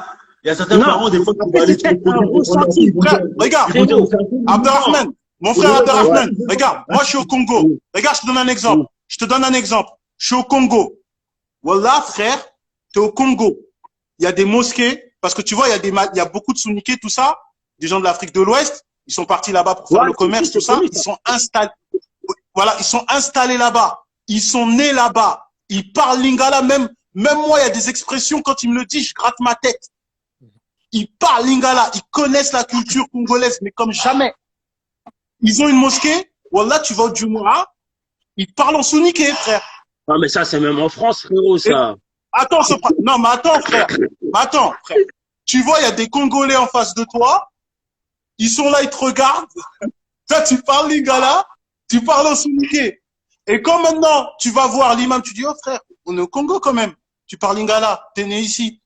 F: Il y a certains parents, des fois, qui vont aller sur le
C: Frère, regarde, Abdelrahman, mon frère Abdelrahman, regarde, moi je suis au Congo. Regarde, je te donne un exemple. Je suis au Congo. Wallah, frère, t'es au Congo. Il y a des mosquées, parce que tu vois, il y a beaucoup de souniqués, tout ça, des gens de l'Afrique de l'Ouest. Ils sont partis là-bas pour faire le commerce, tout ça. Ils sont installés. Voilà, ils sont installés là-bas. Ils sont nés là-bas. Ils parlent lingala. Même moi, il y a des expressions, quand ils me le disent, je gratte ma tête. Ils parlent lingala. Ils connaissent la culture congolaise, mais comme jamais. Ils ont une mosquée. Wallah, tu vas au Djumura. Ils parlent en souniqué, frère.
G: Non, mais ça, c'est même en France, frérot, ça.
C: Attends, non, mais attends, frère. Tu vois, il y a des Congolais en face de toi. Ils sont là, ils te regardent. Toi, tu parles lingala. Tu parles en souniqué. Et quand maintenant, tu vas voir l'imam, tu dis, oh frère, on est au Congo quand même. Tu parles lingala, t'es né ici.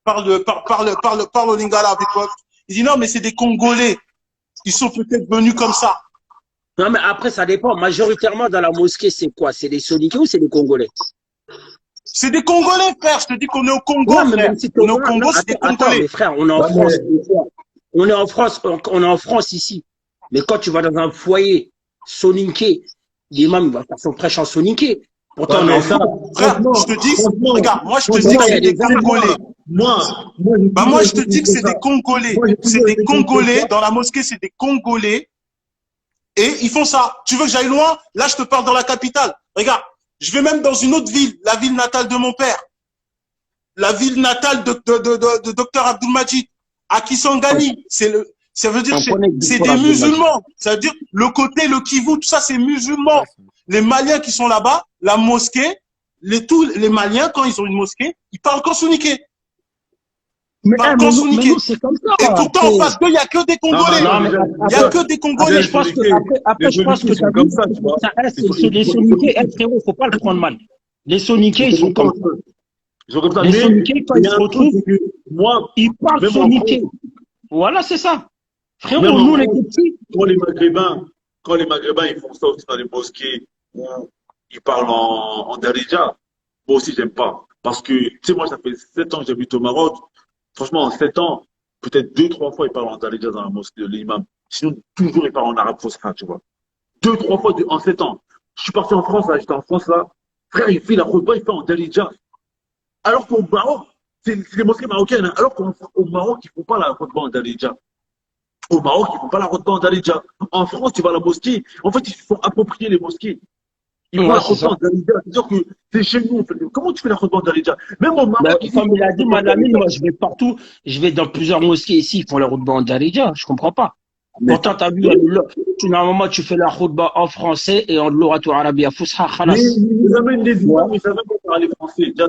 C: Parle au lingala avec toi. Il dit, non, mais c'est des Congolais. Ils sont peut-être venus comme ça.
G: Non, mais après, ça dépend. Majoritairement, dans la mosquée, c'est quoi? C'est des Soniqués ou c'est des Congolais?
C: C'est des Congolais, frère. Je te dis qu'on est au Congo,
G: Ouais, mais
C: frère.
G: même si
C: On est au Congo, c'est des
G: attends,
C: Congolais.
G: mais frère, on est en France. On est en France ici. Mais quand tu vas dans un foyer soninké, l'imam il va faire son prêche en soninké. Pourtant, on est en France.
C: Frère, je te dis, regarde, moi je te dis que c'est des Congolais. Moi, je te dis que c'est des Congolais. C'est des Congolais. Dans la mosquée, c'est des Congolais. Et ils font ça. Tu veux que j'aille loin? Là, je te parle dans la capitale. Regarde, je vais même dans une autre ville, la ville natale de mon père. La ville natale de Dr Abdul-Majid. À Kisangani. Ça veut dire c'est des musulmans. Ça veut dire le côté, le Kivu, tout ça, c'est musulmans. Les Maliens qui sont là-bas, la mosquée, tous les Maliens, quand ils ont une mosquée, ils parlent qu'en souniqué.
G: Mais nous, c'est comme ça.
C: Et pourtant, en face d'eux, il n'y a que des Congolais. Il n'y a que des Congolais.
G: Je pense que ça comme ça, tu vois. C'est les Soniqués, frérot, il ne faut pas le prendre mal. Les Soniqués, ils sont comme ça. Les Soniqués, quand ils se retrouvent, ils parlent Soniqué. Voilà, c'est ça. Frérot, nous, les petits.
F: Quand les Maghrébins, ils font ça aussi dans les mosquées où ils parlent en Darija, moi aussi, j'aime pas. Parce que, tu sais, moi, ça fait 7 ans que j'habite au Maroc. Franchement, en 7 ans, peut-être 2-3 fois, ils parlent en Darija dans la mosquée de l'imam. Sinon, toujours, ils parlent en arabe fosca, tu vois. 2-3 fois en 7 ans. Je suis parti en France, là, j'étais en France, là. Frère, il fait la repas, il fait en Darija. Alors qu'au Maroc, c'est les mosquées marocaines, hein. Alors qu'au Maroc, ils ne font pas la repas en Darija. Au Maroc, ils ne font pas la repas en Darija. En France, tu vas à la mosquée. En fait, ils se font approprier les mosquées. Ils font la repas en Darija. C'est-à-dire que c'est chez nous. Comment tu fais la repas en Darija? Même au Maroc.
G: Comme il a dit, madame, moi, je vais partout. Je vais dans plusieurs mosquées ici. Ils font la repas en Darija. Je ne comprends pas. Pourtant, tu as vu, normalement, tu fais la khutba en français et en l'oratoire arabia fusha, khalas.
F: Mais ils amènent des imaams, ils savent pas parler français. Ça,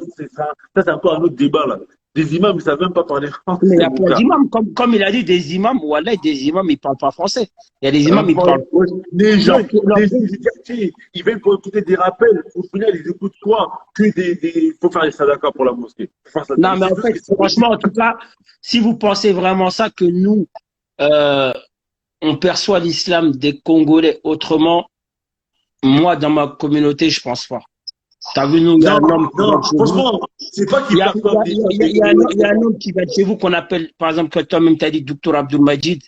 F: c'est un peu un autre débat, là. Des imams, ils ne savent même pas parler français,
G: Mais il n'y a
F: mon
G: pas
F: gars.
G: d'imams. Comme il a dit, des imams, voilà, des imams, ils ne parlent pas français. Il y a des imams, ils parlent.
F: Les gens,
G: Leur-
F: les gens du quartier, ils viennent pour écouter des rappels. Au final, ils écoutent quoi? Que des. Faut faire les sadakas pour la mosquée.
G: Non, mais en fait, franchement, en tout cas, si vous pensez vraiment ça, que nous, euh, on perçoit l'islam des Congolais autrement, moi, dans ma communauté, je pense pas. T'as vu, nous, il y a
F: Non,
G: un homme qui vient
F: non,
G: de chez vous.
F: franchement, c'est pas
G: Il
F: qu'ils
G: y a,
F: perçoivent
G: il y a- il y a- il y a un homme qui vient de chez vous qu'on appelle, par exemple, que toi-même t'as dit, Docteur Abdul Majid,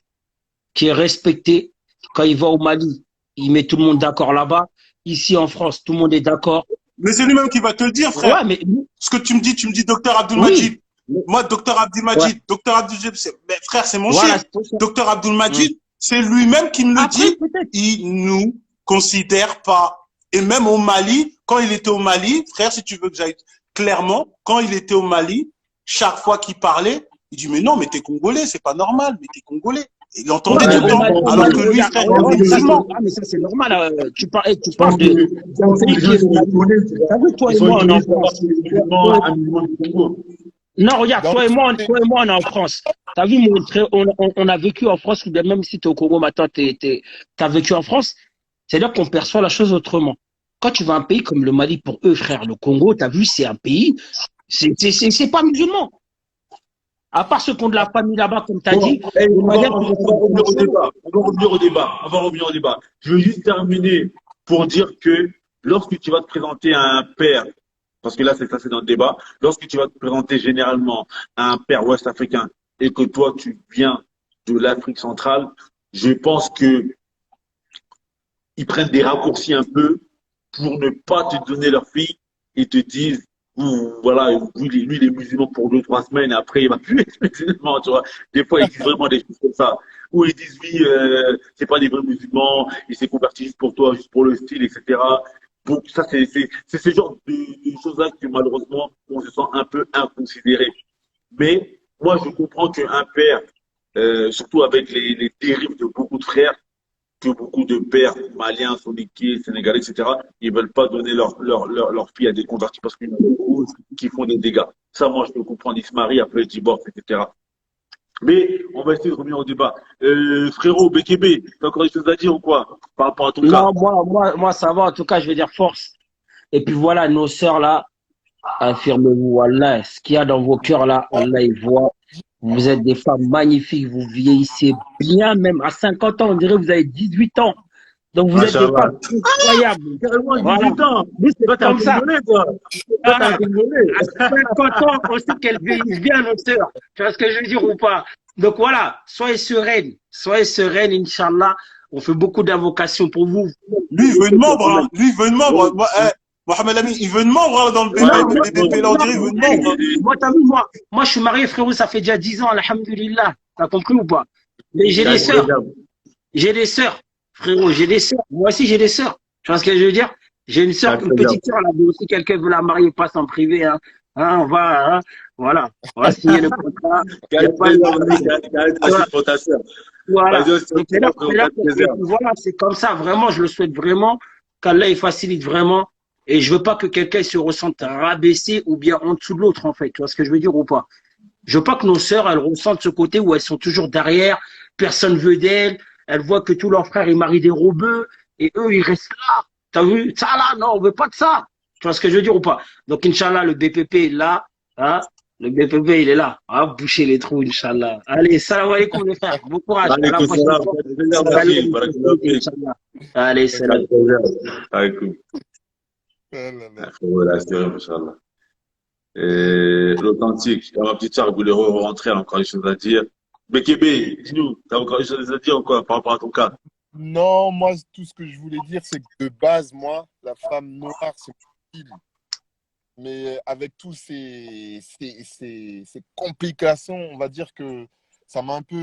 G: qui est respecté. Quand il va au Mali, il met tout le monde d'accord là-bas. Ici, en France, tout le monde est d'accord.
C: Mais c'est lui-même qui va te le dire, frère.
G: Ouais, mais
C: Ce que tu me dis docteur Abdul
G: oui.
C: Majid. Moi, docteur Abdul Majid, docteur Abdul Majid, mais frère, c'est mon
G: Voilà,
C: chef.
G: c'est pour ça.
C: Docteur Abdul Majid, c'est lui-même qui me le
G: Après,
C: dit.
G: peut-être.
C: Il nous considère pas. Et même au Mali, quand il était au Mali, frère, si tu veux que j'aille clairement, quand il était au Mali, chaque fois qu'il parlait, il dit, mais non, mais t'es Congolais, c'est pas normal, mais t'es Congolais. Et il entendait
G: Ouais,
C: tout le temps.
G: au
C: Alors
G: Mali,
C: que lui,
G: regarde,
C: frère, il est
G: regarde, ça,
C: musulman.
G: mais ça, c'est normal. Tu parles
F: Je pense
G: de.
F: que
G: C'est lui qui est le Mali. T'as vu, toi
F: ils
G: et
F: sont
G: moi, on est en
F: étonnés de savoir
G: France.
F: que les musulmans, un musulman du Congo.
G: Non, regarde,
E: Non,
G: toi et moi, on est en France. T'as vu, on a vécu en France, ou bien même si t'es au Congo maintenant, t'as vécu en France. C'est-à-dire qu'on perçoit la chose autrement. Quand tu vas à un pays comme le Mali, pour eux, frère, le Congo, t'as vu, c'est un pays, c'est pas musulman. À part ceux qui ont de la famille là-bas, comme t'as
F: Bon,
G: dit,
F: hey,
G: les
F: on va
G: Maliens,
F: revenir au débat. On va revenir au débat. On va revenir au débat. Je veux juste terminer pour dire que lorsque tu vas te présenter à un père, parce que là, c'est ça, c'est dans le débat, lorsque tu vas te présenter généralement à un père ouest-africain et que toi, tu viens de l'Afrique centrale, je pense que ils prennent des raccourcis un peu pour ne pas te donner leur fille et te disent, voilà, lui, il est musulman pour 2, 3 semaines, et après, il va plus être musulman, tu vois. Des fois, ils disent vraiment des choses comme ça. Ou ils disent, oui, c'est pas des vrais musulmans, il s'est converti juste pour toi, juste pour le style, etc. Donc, ça, c'est ce genre de choses-là que malheureusement, on se sent un peu inconsidéré. Mais moi, je comprends qu'un père, surtout avec les dérives de beaucoup de frères, que beaucoup de pères maliens, soniquiers, sénégalais, etc., ils veulent pas donner leur fille à des convertis parce qu'il y en a beaucoup qui font des dégâts. Ça, moi, je peux comprendre. Ils se marient, après, ils divorcent, etc. Mais on va essayer de revenir au débat. Frérot, Bekebe, t'as encore des choses à dire ou quoi par rapport à ton cas?
G: non, moi, ça va. En tout cas, je vais dire force. Et puis voilà, nos sœurs là, affirmez-vous, Allah, ce qu'il y a dans vos cœurs là, Allah, il voit. Vous êtes des femmes magnifiques, vous vieillissez bien, même à 50 ans, on dirait que vous avez 18 ans. Donc vous êtes des femmes incroyables.
F: Carrément,
G: Voilà.
F: 18 ans.
G: Nous, c'est
F: Toi, t'es un
G: comme ça.
F: Congolais, toi. Toi, t'es un Congolais.
G: À 50 ans, on sait qu'elles vieillissent bien, nos sœurs. Tu vois ce que je veux dire ou pas? Donc voilà, soyez sereines, Inch'Allah. On fait beaucoup d'invocations pour vous.
C: Lui, il veut une membre, hein. Lui, il veut une membre. Moi, Mohamed Ami, il veut une membre hein, dans le BBP, là, on dirait, il veut une membre.
G: Moi, t'as vu, moi, je suis marié, frérot, ça fait déjà 10 ans, alhamdulillah. T'as compris ou pas? Mais j'ai des sœurs. J'ai des sœurs, frérot, j'ai des sœurs. Moi aussi, j'ai des sœurs. Tu vois ce que je veux dire? J'ai une sœur, une petite sœur, là, si quelqu'un veut la marier, passe en privé, hein. On va, voilà. On va signer le contrat. Voilà. Voilà, c'est comme ça. Vraiment, je le souhaite vraiment qu'Allah il facilite vraiment. Et je veux pas que quelqu'un se ressente rabaissé ou bien en dessous de l'autre, en fait. Tu vois ce que je veux dire ou pas? Je veux pas que nos sœurs, elles ressentent ce côté où elles sont toujours derrière, personne veut d'elles, elles voient que tous leurs frères, ils marient des robeux, et eux, ils restent là. T'as vu? Ça là, non, on veut pas de ça. Tu vois ce que je veux dire ou pas? Donc, Inch'Allah, le BPP est là, hein? Le BPP, il est là. On va boucher les trous, Inch'Allah. Allez, salam alaikum, les frères. Bon courage. À la prochaine fois. Allez, salam.
F: L'authentique. Ma petite soeur voulait rentrer, elle a encore des choses à dire. Bekebe, dis-nous, t'as encore des choses à dire ou quoi par rapport à ton cas?
E: Non, moi, tout ce que je voulais dire, c'est que de base, moi, la femme noire, c'est mon style. Mais avec tous ces complications, on va dire que ça m'a un peu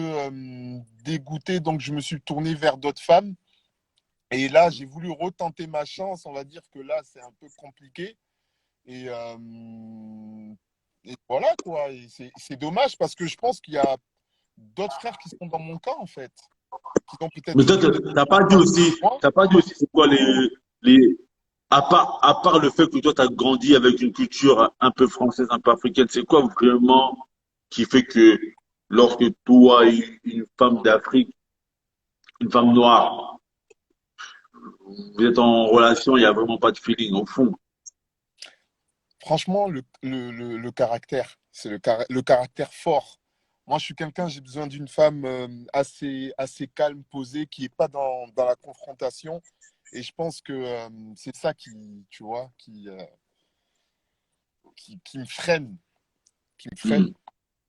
E: dégoûté. Donc, je me suis tourné vers d'autres femmes. Et là, j'ai voulu retenter ma chance. On va dire que là, c'est un peu compliqué. Et voilà, quoi. Et c'est dommage parce que je pense qu'il y a d'autres frères qui sont dans mon cas, en fait. Qui ont peut-être.
F: Mais toi, t'as pas dit aussi, c'est quoi les À part le fait que toi, tu as grandi avec une culture un peu française, un peu africaine, c'est quoi vraiment qui fait que lorsque toi et une femme d'Afrique, une femme noire, vous êtes en relation, il n'y a vraiment pas de feeling au fond.
E: Franchement, le caractère, c'est le caractère fort. Moi, je suis quelqu'un, j'ai besoin d'une femme assez calme, posée, qui n'est pas dans la confrontation. Et je pense que c'est ça qui, tu vois, qui me freine, qui me
F: Hmm.
E: freine.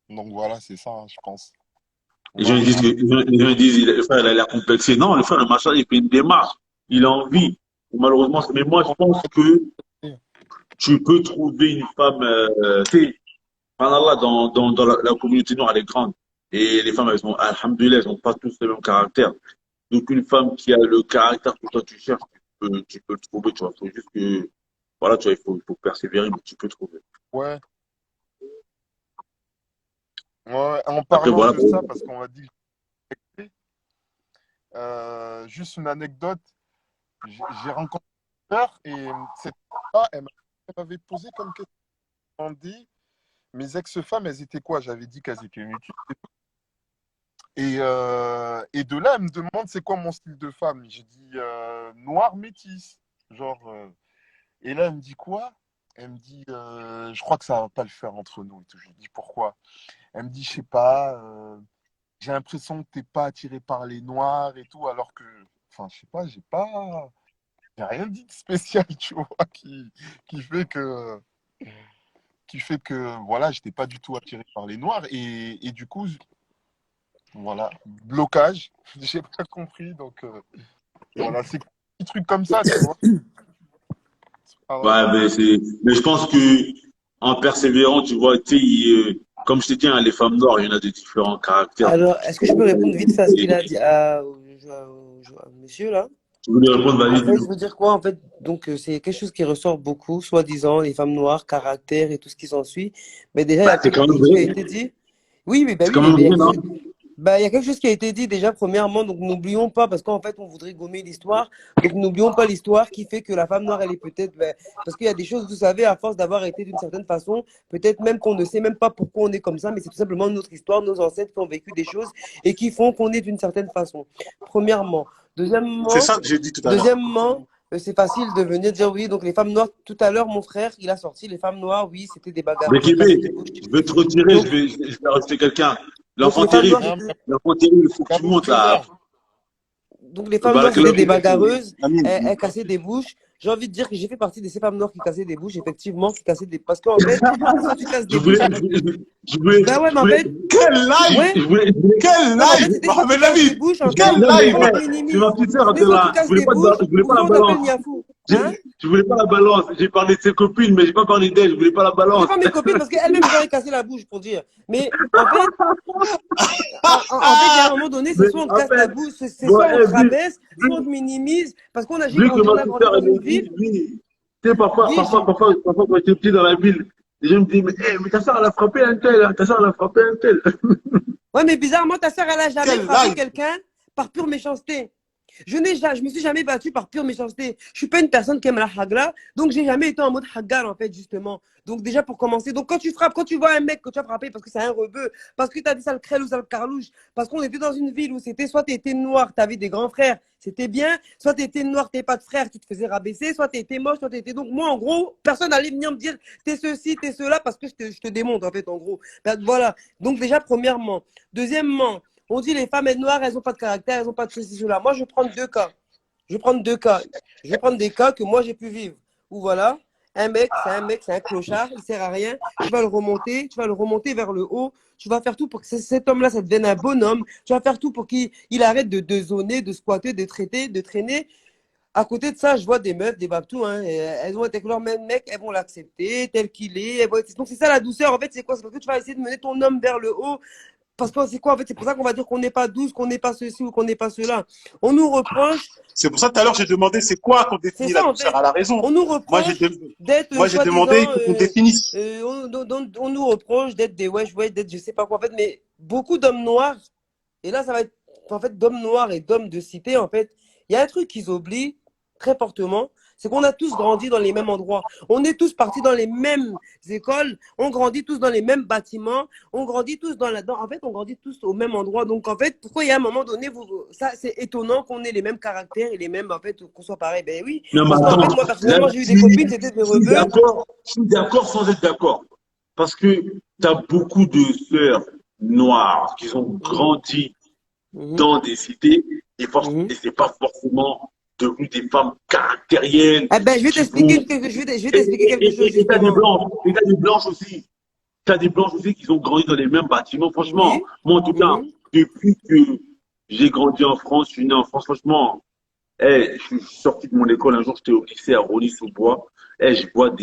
E: Donc voilà, c'est ça, hein, je pense.
F: Les gens ils disent que, les gens ils disent, le frère, il a l'air complexé. Non, le frère, le machin, il fait une démarche. Il a envie. Malheureusement, mais moi, je pense que tu peux trouver une femme, tu sais, subhanallah, dans la communauté noire, elle est grande. Et les femmes, elles sont, alhamdoulilah, elles n'ont pas tous le même caractère. Donc, une femme qui a le caractère que toi, tu cherches, tu peux le trouver, tu vois. Faut juste que, voilà, tu vois, il faut persévérer, mais tu peux trouver.
E: Ouais, ouais, en
F: Après,
E: parlant
F: voilà.
E: de ça, parce qu'on m'a dit, juste une anecdote, j'ai rencontré une sœur et cette femme, elle m'avait posé comme question, elle m'a dit, mes ex-femmes, elles étaient quoi? J'avais dit qu'elles étaient inutiles. Et de là, elle me demande c'est quoi mon style de femme. J'ai dit noir métisse. Genre, et là, elle me dit quoi? Elle me dit je crois que ça va pas le faire entre nous et tout. Je lui dis pourquoi? Elle me dit je sais pas, j'ai l'impression que t'es pas attiré par les noirs et tout, alors que, enfin, je sais pas, j'ai rien dit de spécial, tu vois, qui fait que voilà, j'étais pas du tout attiré par les noirs et du coup, voilà, blocage, j'ai pas compris, donc voilà, c'est des trucs comme ça, tu vois. Ah là
F: Ouais,
E: là.
F: mais je pense que, en persévérant, tu vois, tu sais, comme je t'ai dit, hein, les femmes noires, il y en a de différents caractères.
H: Alors, est-ce que je peux répondre vite fait à ce
F: Et
H: qu'il a dit au monsieur là?
F: tu voulais répondre,
H: En
F: vas-y,
H: fait,
F: dis-nous.
H: je veux dire quoi? En fait, donc c'est quelque chose qui ressort beaucoup, soi-disant, les femmes noires, caractère et tout ce qui s'ensuit. Mais déjà, il y
F: Bah,
H: a
F: c'est
H: quelque
F: quand même
H: chose qui a
F: vrai.
H: été dit. Oui, mais bah
F: C'est
H: oui,
F: quand même
H: mais il y a
F: vrai,
H: quelque
F: non?
H: chose, bah, il y a quelque chose qui a été dit déjà premièrement, donc n'oublions pas, parce qu'en fait on voudrait gommer l'histoire, donc n'oublions pas l'histoire qui fait que la femme noire elle est peut-être, bah, parce qu'il y a des choses, vous savez, à force d'avoir été d'une certaine façon, peut-être même qu'on ne sait même pas pourquoi on est comme ça, mais c'est tout simplement notre histoire, nos ancêtres qui ont vécu des choses et qui font qu'on est d'une certaine façon. Premièrement.
C: C'est
H: Deuxièmement,
C: ça que j'ai dit tout à l'heure.
H: deuxièmement, c'est facile de venir dire oui, donc les femmes noires, tout à l'heure mon frère, il a sorti les femmes noires, oui, c'était des
F: Mais
H: bagarreuses, elles cassaient
F: Kébé,
H: des bouches.
F: je vais te retirer,
H: Donc,
F: je vais rajouter quelqu'un.
H: donc
F: L'enfant
H: les femmes noires,
F: terrible.
E: Non, mais
H: c'était
F: L'enfant terrible, il faut que tu
E: Kaboul
F: montes là.
E: Trésor.
H: Donc les femmes noires, c'était des
F: Barakallahu.
H: bagarreuses,
C: Amine.
H: elles cassaient des bouches. J'ai envie de dire que j'ai fait partie de ces femmes noires qui cassaient des bouches, effectivement, qui cassaient des... Parce qu'en fait, soit tu casses
F: Je
H: des bouches
F: voulais,
H: avec...
F: je
H: Ben ouais, mais en
F: voulais,
H: fait,
C: Quel live!
H: ouais.
C: Quel
H: Non, mais en fait,
C: live!
H: c'était soit tu
C: Mohamed
H: casses des
C: Lamine!
H: bouches, en fait,
C: Quel
F: non, mais,
C: live!
H: soit on te
F: c'est ma
H: minimise.
F: petite sœur,
H: C'était
F: de
H: soit tu
F: là.
H: casses des bouches,
F: Je voulais
H: ou
F: pas la
H: soit on t'appelle
F: balance.
H: Niafou. Hein?
F: Je voulais pas la balance. J'ai parlé de ses copines, mais j'ai pas parlé d'elle. Je voulais pas la
H: C'est
F: balance.
H: pas mes copines, parce qu'elles-mêmes, je leur ai cassé la bouche, pour dire. Mais en fait, il y a un moment donné, c'est
F: Mais
H: soit on te
F: en
H: casse ta
F: fait,
H: bouche, c'est
F: bon,
H: soit on te rabaisse,
F: vu,
H: soit on te minimise. Parce qu'on a,
F: vu que
H: on
F: ma
H: a
F: petite
H: grandi
F: sœur,
H: dans
F: elle me
H: une
F: dit,
H: ville.
F: oui, tu sais,
H: Oui,
F: parfois, quand j'étais petit dans la ville, les gens me disent, mais ta sœur, elle a frappé un tel, hein, ta sœur, elle a frappé un tel.
H: ouais, mais bizarrement, ta sœur, elle a jamais
C: Quel
H: frappé
C: live!
H: quelqu'un par pure méchanceté. Je me suis jamais battue par pure méchanceté. Je suis pas une personne qui aime la hagra, donc j'ai jamais été en mode hagar, en fait, justement. Donc, déjà, pour commencer, donc quand tu frappes, quand tu vois un mec que tu as frappé parce que c'est un rebeu, parce que tu as dit ça le crêle ou ça le carlouche, parce qu'on était dans une ville où c'était soit tu étais noir, tu avais des grands frères, c'était bien, soit tu étais noir, tu pas de frères, tu te faisais rabaisser, soit tu étais moche, soit tu étais. Donc, moi, en gros, personne n'allait venir me dire t'es ceci, t'es cela, parce que je te démonte, en fait, en gros. Ben, voilà. Donc, déjà, premièrement. Deuxièmement, on dit les femmes noires, elles n'ont pas de caractère, elles n'ont pas de ceci, cela. Moi, je vais prendre deux cas. Je vais prendre deux cas. Je vais prendre des cas que moi, j'ai pu vivre. Où voilà, un mec, c'est un clochard, il sert à rien. Tu vas le remonter vers le haut. Tu vas faire tout pour que cet homme-là, ça devienne un bonhomme. Tu vas faire tout pour qu'il arrête de zoner, de squatter, de traiter, de traîner. À côté de ça, je vois des meufs, des babtous, hein, elles vont être avec leur même mec, elles vont l'accepter tel qu'il est. Donc, c'est ça la douceur. En fait, c'est quoi? C'est parce que tu vas essayer de mener ton homme vers le haut. Parce que c'est quoi, en fait, c'est pour ça qu'on va dire qu'on n'est pas douce, qu'on n'est pas ceci ou qu'on n'est pas cela. On nous reproche,
C: C'est pour ça tout à l'heure j'ai demandé c'est quoi qu'on
H: c'est
C: définit la
H: ça en
C: douceur.
H: fait,
C: Elle a raison.
H: on nous
C: Moi
H: reproche d'être
C: j'ai demandé,
H: soi-disant,
C: il faut qu'on définisse.
H: on nous reproche d'être des wesh, d'être je sais pas quoi, en fait, mais beaucoup d'hommes noirs, et là ça va être, en fait, d'hommes noirs et d'hommes de cité, en fait, il y a un truc qu'ils oublient très fortement, C'est qu'on a tous grandi dans les mêmes endroits. On est tous partis dans les mêmes écoles. On grandit tous dans les mêmes bâtiments. On grandit tous en fait, on grandit tous au même endroit. Donc, en fait, pourquoi il y a un moment donné, ça, c'est étonnant qu'on ait les mêmes caractères et les mêmes, en fait, qu'on soit pareil. Ben oui.
F: Non, mais
H: Parce qu'en fait,
F: attends,
H: moi, personnellement, j'ai eu des
F: là-dessus,
H: copines, c'était des rebeux.
F: je suis d'accord sans être d'accord. Parce que tu as beaucoup de sœurs noires qui ont grandi dans des cités et c'est pas forcément devenues des femmes caractérielles
H: Eh ben, je vais
F: qui
H: t'expliquer
F: vont.
H: quelque chose,
F: Et t'as des
H: justement.
F: blanches, et t'as des blanches aussi. T'as des blanches aussi qui ont grandi dans les mêmes bâtiments. Franchement,
H: Oui.
F: moi en tout cas, depuis que j'ai grandi en France, je suis né en France, franchement, je suis sorti de mon école un jour, j'étais au lycée à Rosny-sous-Bois. Je vois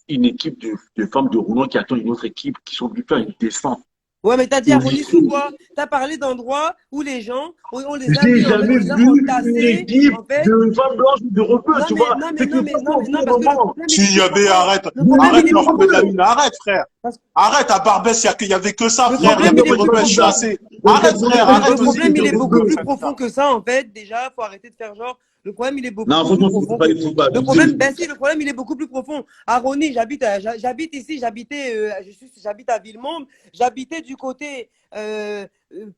F: une équipe de femmes de Rouen qui attendent une autre équipe qui sont venues faire une descente
H: Ouais, mais t'as dit
F: au
H: à
F: lycée.
H: Rony-sous-Bois, t'as parlé d'endroits où les gens, on les a
F: J'ai
H: mis, en fait,
F: jamais
H: on les a
F: vu une
H: entassés,
F: équipe
H: en fait.
F: de femmes blanches ou de rebeux,
H: Non,
F: tu
H: mais,
F: vois.
H: non, mais,
F: C'est que
H: non, mais, non,
F: franchement,
H: mais,
F: au
H: non,
F: bout d'un
H: parce que le
F: moment,
H: problème, il est
C: Si, il y
H: plus
C: avait,
H: profond.
C: arrête.
H: Le problème, il
C: Arrête
H: est
C: le
H: beaucoup plus,
C: Mohamed Lamine, arrête, frère.
H: parce-
C: Arrête, à Barbès, il y avait que ça,
H: le
C: frère. Il y
H: problème,
C: avait
H: il
C: des
H: est beaucoup
C: rebelles
H: plus,
C: chassés. Arrête, frère,
H: le
C: arrête aussi
H: problème,
C: de
H: il est beaucoup
C: rebeux,
H: plus
C: frère.
H: profond que ça, en fait. Déjà, faut arrêter de faire genre. Le problème, il est beaucoup
F: non,
H: plus
F: franchement, c'est
H: profond
F: pas
H: que.
F: les combats.
H: Le problème, ben si, le problème, il est beaucoup plus profond. À Rony, j'habite ici, j'habite à Villemonde. J'habitais du côté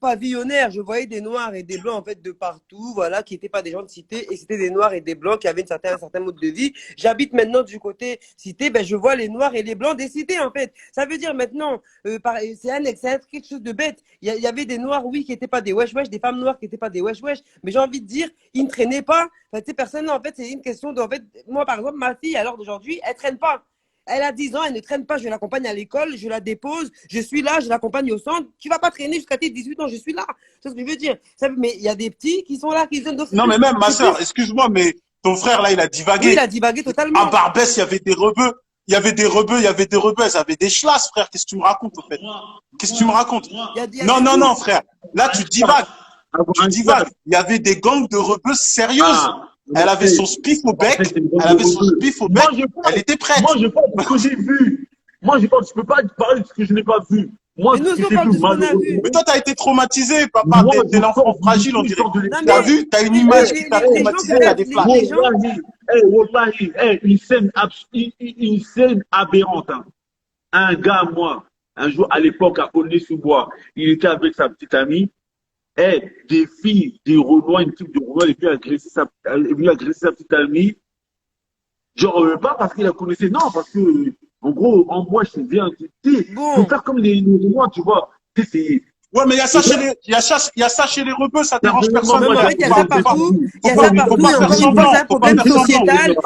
H: pavillonnaire. Je voyais des noirs et des blancs, en fait, de partout, voilà, qui n'étaient pas des gens de cité, et c'était des noirs et des blancs qui avaient un certain mode de vie. J'habite maintenant du côté cité, ben je vois les noirs et les blancs des cités, en fait. Ça veut dire maintenant, c'est quelque chose de bête. Il y avait des noirs, oui, qui n'étaient pas des wesh-wesh, des femmes noires qui n'étaient pas des wesh-wesh, mais j'ai envie de dire, ils ne traînaient pas. Enfin, tu sais, personne, en fait, c'est une question de, en fait, moi, par exemple, ma fille, à l'heure d'aujourd'hui, elle ne traîne pas. Elle a 10 ans, elle ne traîne pas, je l'accompagne à l'école, je la dépose, je suis là, je l'accompagne au centre. Tu ne vas pas traîner jusqu'à tes 18 ans, je suis là. C'est ce que je veux dire. Mais il y a des petits qui sont là, qui viennent
C: Non, mais même ma
H: c'est
C: soeur,
H: plus.
C: excuse-moi, mais ton frère, là, il a
H: Oui, il
C: divagué.
H: a divagué
C: À
H: totalement.
C: Barbès, il y avait des rebeux. Il y avait des rebeux, il y avait des rebeux. Elles avaient des chlasses, frère. Qu'est-ce que tu me racontes, en fait? Qu'est-ce que tu me racontes?
H: Il y a
C: Non,
H: de
C: non,
H: tout.
C: non, frère. Là, tu divagues. Tu divagues. Il y avait des gangs de rebeux sérieuses.
F: Ah,
C: Elle avait son spiff au bec. Elle avait son spiff au bec. Elle était prête.
F: Moi, je parle de ce que j'ai vu. Moi, je parle, je peux pas parler de ce que je n'ai pas vu. Moi,
H: Mais nous
F: ce
H: aussi,
F: que
H: on
F: j'ai
H: parle
F: vu,
H: de ce qu'on a vu.
F: malheureusement.
C: Mais toi, t'as été traumatisé, papa.
F: Moi,
C: T'es l'enfant fragile, on
F: je
C: dirait.
F: sors de
H: Non,
C: T'as
H: mais
C: vu? T'as une image qui t'a
H: les gens,
C: traumatisé, t'as des
H: peut-être,
C: flashs.
H: les gens.
F: Wallahi, une scène aberrante. Hein. Un gars, moi, un jour, à l'époque, à Aulnay-sous-Bois, il était avec sa petite amie. Des filles, des Renois, une type de Renois, elle est venue agresser sa petite amie. Genre, pas parce qu'il la connaissait, non, parce que, en gros, en moi, je sais bien, faut
H: Bon.
F: faire comme les Renois, tu vois. Tu sais, c'est.
C: Ouais, mais il y a ça chez les, il y a ça chez les rebeux, ça dérange
F: Personnellement,
C: personne,
H: Non, mais
F: moi,
H: en
C: frère.
H: fait, il y a
C: Faut
H: ça
C: pas, faut pas,
H: partout. Il y
C: faut
H: a
C: pas,
H: ça
C: faut
H: partout.
C: pas
H: Et
C: faire
H: encore une fois,
C: semblant.
H: c'est un
C: Faut pas
H: problème
C: faire semblant.
H: sociétal.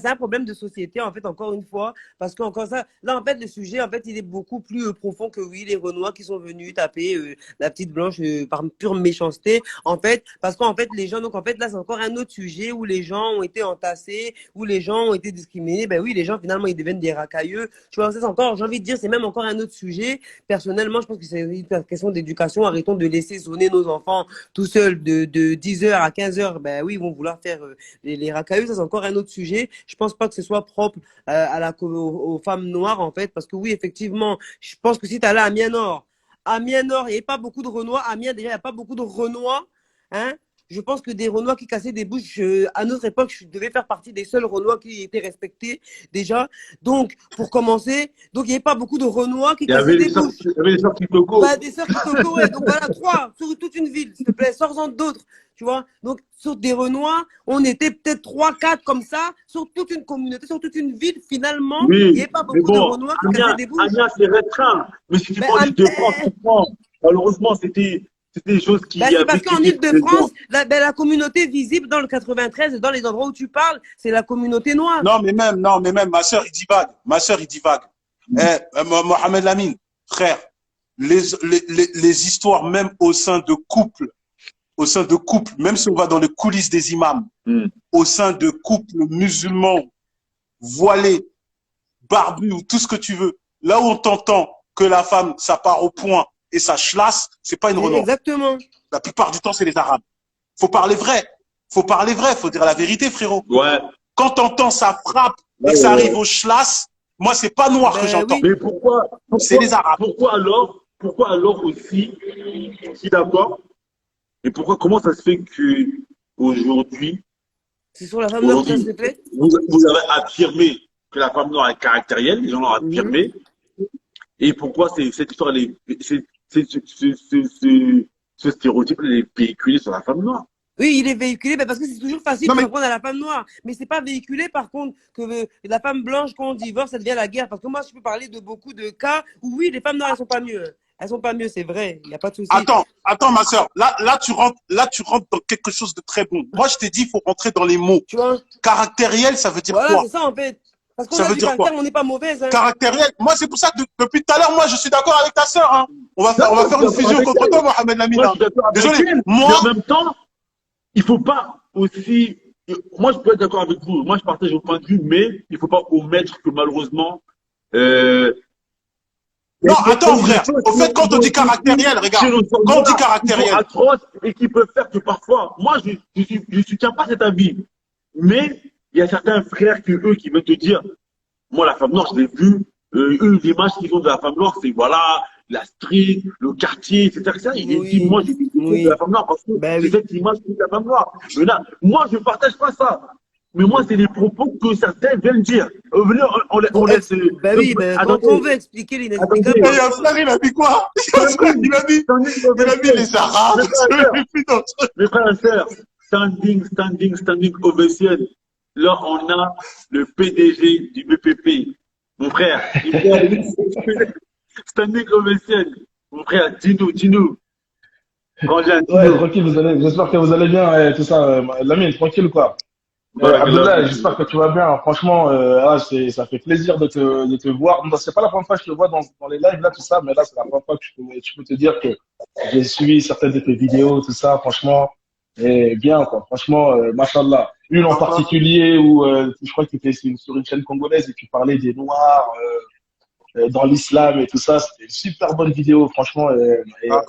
H: C'est un problème de société, en fait, encore une fois. Parce que, encore ça, là, en fait, le sujet, en fait, il est beaucoup plus profond que, oui, les Renois qui sont venus taper la petite blanche par pure méchanceté. En fait, parce qu'en fait, les gens, donc, en fait, là, c'est encore un autre sujet où les gens ont été entassés, où les gens ont été discriminés. Ben oui, les gens, finalement, ils deviennent des racailleux. Tu vois, ça, c'est encore, j'ai envie de dire, c'est même encore un autre sujet. Personnellement, je pense que c'est une question d'éducation. Arrêtons de laisser zoner nos enfants tout seuls de 10h à 15h. Ben oui, ils vont vouloir faire les racailloux. Ça, c'est encore un autre sujet. Je pense pas que ce soit propre aux femmes noires, en fait, parce que oui, effectivement, je pense que si tu as là à Amiens-Nord, il n'y a pas beaucoup de Renois. Amiens, déjà, il n'y a pas beaucoup de Renois. Hein? Je pense que des Renois qui cassaient des bouches, à notre époque, je devais faire partie des seuls Renois qui étaient respectés déjà. Donc, pour commencer, donc il n'y avait pas beaucoup de Renois qui
F: Il y avait
H: cassaient des
F: les sorties,
H: bouches.
F: il y avait les sorties Togo.
H: Bah, des sœurs Kitoko, ouais. Donc voilà, 3 sur toute une ville, s'il te plaît, sors-en d'autres, tu vois. Donc, sur des Renois, on était peut-être 3, 4 comme ça, sur toute une communauté, sur toute une ville, finalement, il n'y
F: Oui,
H: avait pas
F: mais
H: beaucoup de
F: bon,
H: Renois qui cassaient des bouches.
F: Amiens, c'est restreint. Mais si tu
H: Ben,
F: prends l'île de France, tu prends. Malheureusement, c'était des choses qui
H: ben, c'est
F: avaient
H: parce qu'en
F: été
H: Ile-de-France, la communauté visible dans le 93, dans les endroits où tu parles, c'est la communauté noire.
C: Non, mais même, ma soeur, il divague. Ma soeur, il divague. Mohamed Lamine, frère, les histoires, même au sein de couples, même si on va dans les coulisses des imams, au sein de couples musulmans, voilés, barbus ou tout ce que tu veux, là où on t'entend que la femme, ça part au point et ça chlasse, c'est pas une Renoir.
H: Exactement.
C: La plupart du temps, c'est les Arabes. Faut parler vrai. Faut dire la vérité, frérot.
F: Ouais.
C: Quand t'entends ça frappe et que ça arrive au chlasse, moi, c'est pas noir que j'entends.
H: Oui.
F: Mais pourquoi
C: C'est les Arabes.
F: Pourquoi alors aussi, je suis d'accord, mais comment ça se fait que aujourd'hui,
H: C'est sur la femme noire que ça se
F: Aujourd'hui,
H: reflète?
F: vous avez affirmé que la femme noire est caractérielle, les gens l'ont affirmé. Et pourquoi cette histoire, ce stéréotype est véhiculé sur la femme noire?
H: Oui, il est véhiculé parce que c'est toujours facile
C: Non,
H: de
C: mais
H: répondre à la femme noire. Mais c'est pas véhiculé, par contre, que la femme blanche, quand on divorce, ça devient la guerre. Parce que moi, je peux parler de beaucoup de cas où, oui, les femmes noires, elles sont pas mieux. Elles sont pas mieux, c'est vrai. Il n'y a pas de souci.
C: attends, ma sœur. Là, tu rentres dans quelque chose de très bon. Moi, je t'ai dit, il faut rentrer dans les mots.
H: Tu vois?
C: Caractériel, ça veut dire
H: Voilà,
C: quoi?
H: c'est ça, en fait. Parce qu'on
C: Ça
H: a
C: veut
H: du
C: dire quoi?
H: caractère, on n'est pas mauvaise. Hein.
C: Caractériel. Moi, c'est pour ça que depuis tout à l'heure, moi, je suis d'accord avec ta sœur. Hein. On va faire une fusion contre toi, Mohamed Lamine.
F: Moi, je suis d'accord avec
C: Désolé.
F: elle,
C: Moi,
F: mais en même temps, il faut pas aussi. Moi, je peux être d'accord avec vous. Moi, je partage vos points de vue, mais il faut pas omettre que malheureusement.
C: non, attends, frère. Au fait, quand on dit caractériel, regarde. Quand on dit caractériel.
F: Atroce et qui peuvent faire que parfois, moi, je soutiens pas cet avis. Mais il y a certains frères qui veulent te dire, moi, la femme noire, je l'ai vue. Eux, l'image qu'ils ont de la femme noire, c'est voilà, la street, le quartier, etc. Ils disent, moi, j'ai vu de la femme noire parce que c'est cette image de la femme noire. Mais là, moi, je ne partage pas ça. Mais moi, c'est les propos que certains viennent dire. Venez, on laisse.
H: Quand on veut expliquer l'inexplicable.
C: Il y a un frère, il a dit quoi? Il a dit les Arabes.
F: Mes frères et sœurs, standing ovation. Là, on a le PDG du BPP. Mon frère, standing ovation. Mon frère, dis-nous.
I: Ouais, tranquille, j'espère que vous allez bien, tout ça. Lamine, tranquille, quoi. Abdullah, j'espère que tu vas bien. Franchement, ça fait plaisir de te voir. C'est pas la première fois que je te vois dans les lives, là, tout ça, mais là, c'est la première fois que je peux te dire que j'ai suivi certaines de tes vidéos, tout ça, franchement, et bien, quoi. Franchement, machallah. Une en particulier où, je crois que tu étais sur une chaîne congolaise et tu parlais des Noirs, dans l'islam et tout ça. C'était une super bonne vidéo, franchement, à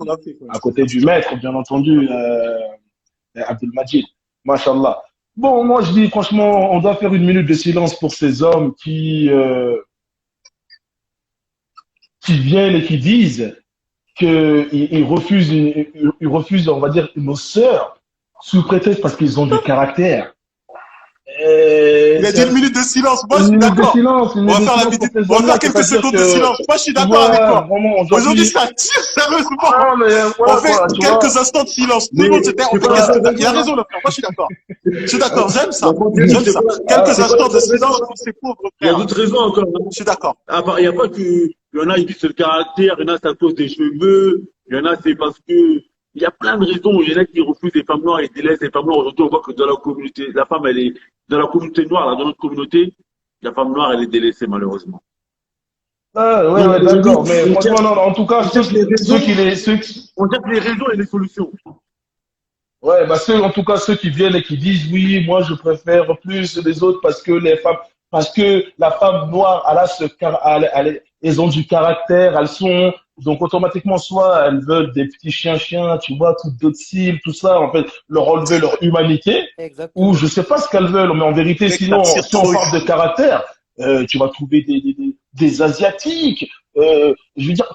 I: côté du maître, bien entendu, Abdelmajid. Machallah. Bon, moi, je dis, franchement, on doit faire une minute de silence pour ces hommes qui viennent et qui disent qu'ils refusent, on va dire, nos sœurs, sous prétexte parce qu'ils ont du caractère.
C: Il a dit une minute de silence. Moi, je suis d'accord. On va faire quelques secondes de silence. Moi, je suis d'accord avec toi. Aujourd'hui, ça tire sérieusement. On fait quelques instants de silence. Tout le monde se tait. Il a raison, le frère. Moi, je suis d'accord. Je suis d'accord. J'aime ça. Quelques instants de silence pour ces pauvres frères.
F: Il y a d'autres raisons encore.
C: Je suis d'accord.
F: Il n'y a pas que. Il y en a, ils disent c'est le caractère. Il y en a, c'est à cause des cheveux. Il y en a, c'est parce que. Il y a plein de raisons. Il y en a qui refusent les femmes noires et délaissent les femmes noires. Aujourd'hui, on voit que dans la communauté, la femme, elle est dans la communauté noire, là, dans notre communauté, la femme noire, elle est délaissée, malheureusement.
I: Ouais, d'accord. Mais franchement, non, en tout cas,
F: on cherche les raisons et les solutions.
I: Ouais, bah en tout cas, ceux qui viennent et qui disent oui, moi, je préfère plus les autres parce que la femme noire, elles ont du caractère, donc automatiquement, soit elles veulent des petits chiens, tu vois, toutes dociles, tout ça, en fait, leur enlever leur humanité, ou je sais pas ce qu'elles veulent, mais en vérité, sinon, si on parle de caractère, tu vas trouver des Asiatiques, je veux dire,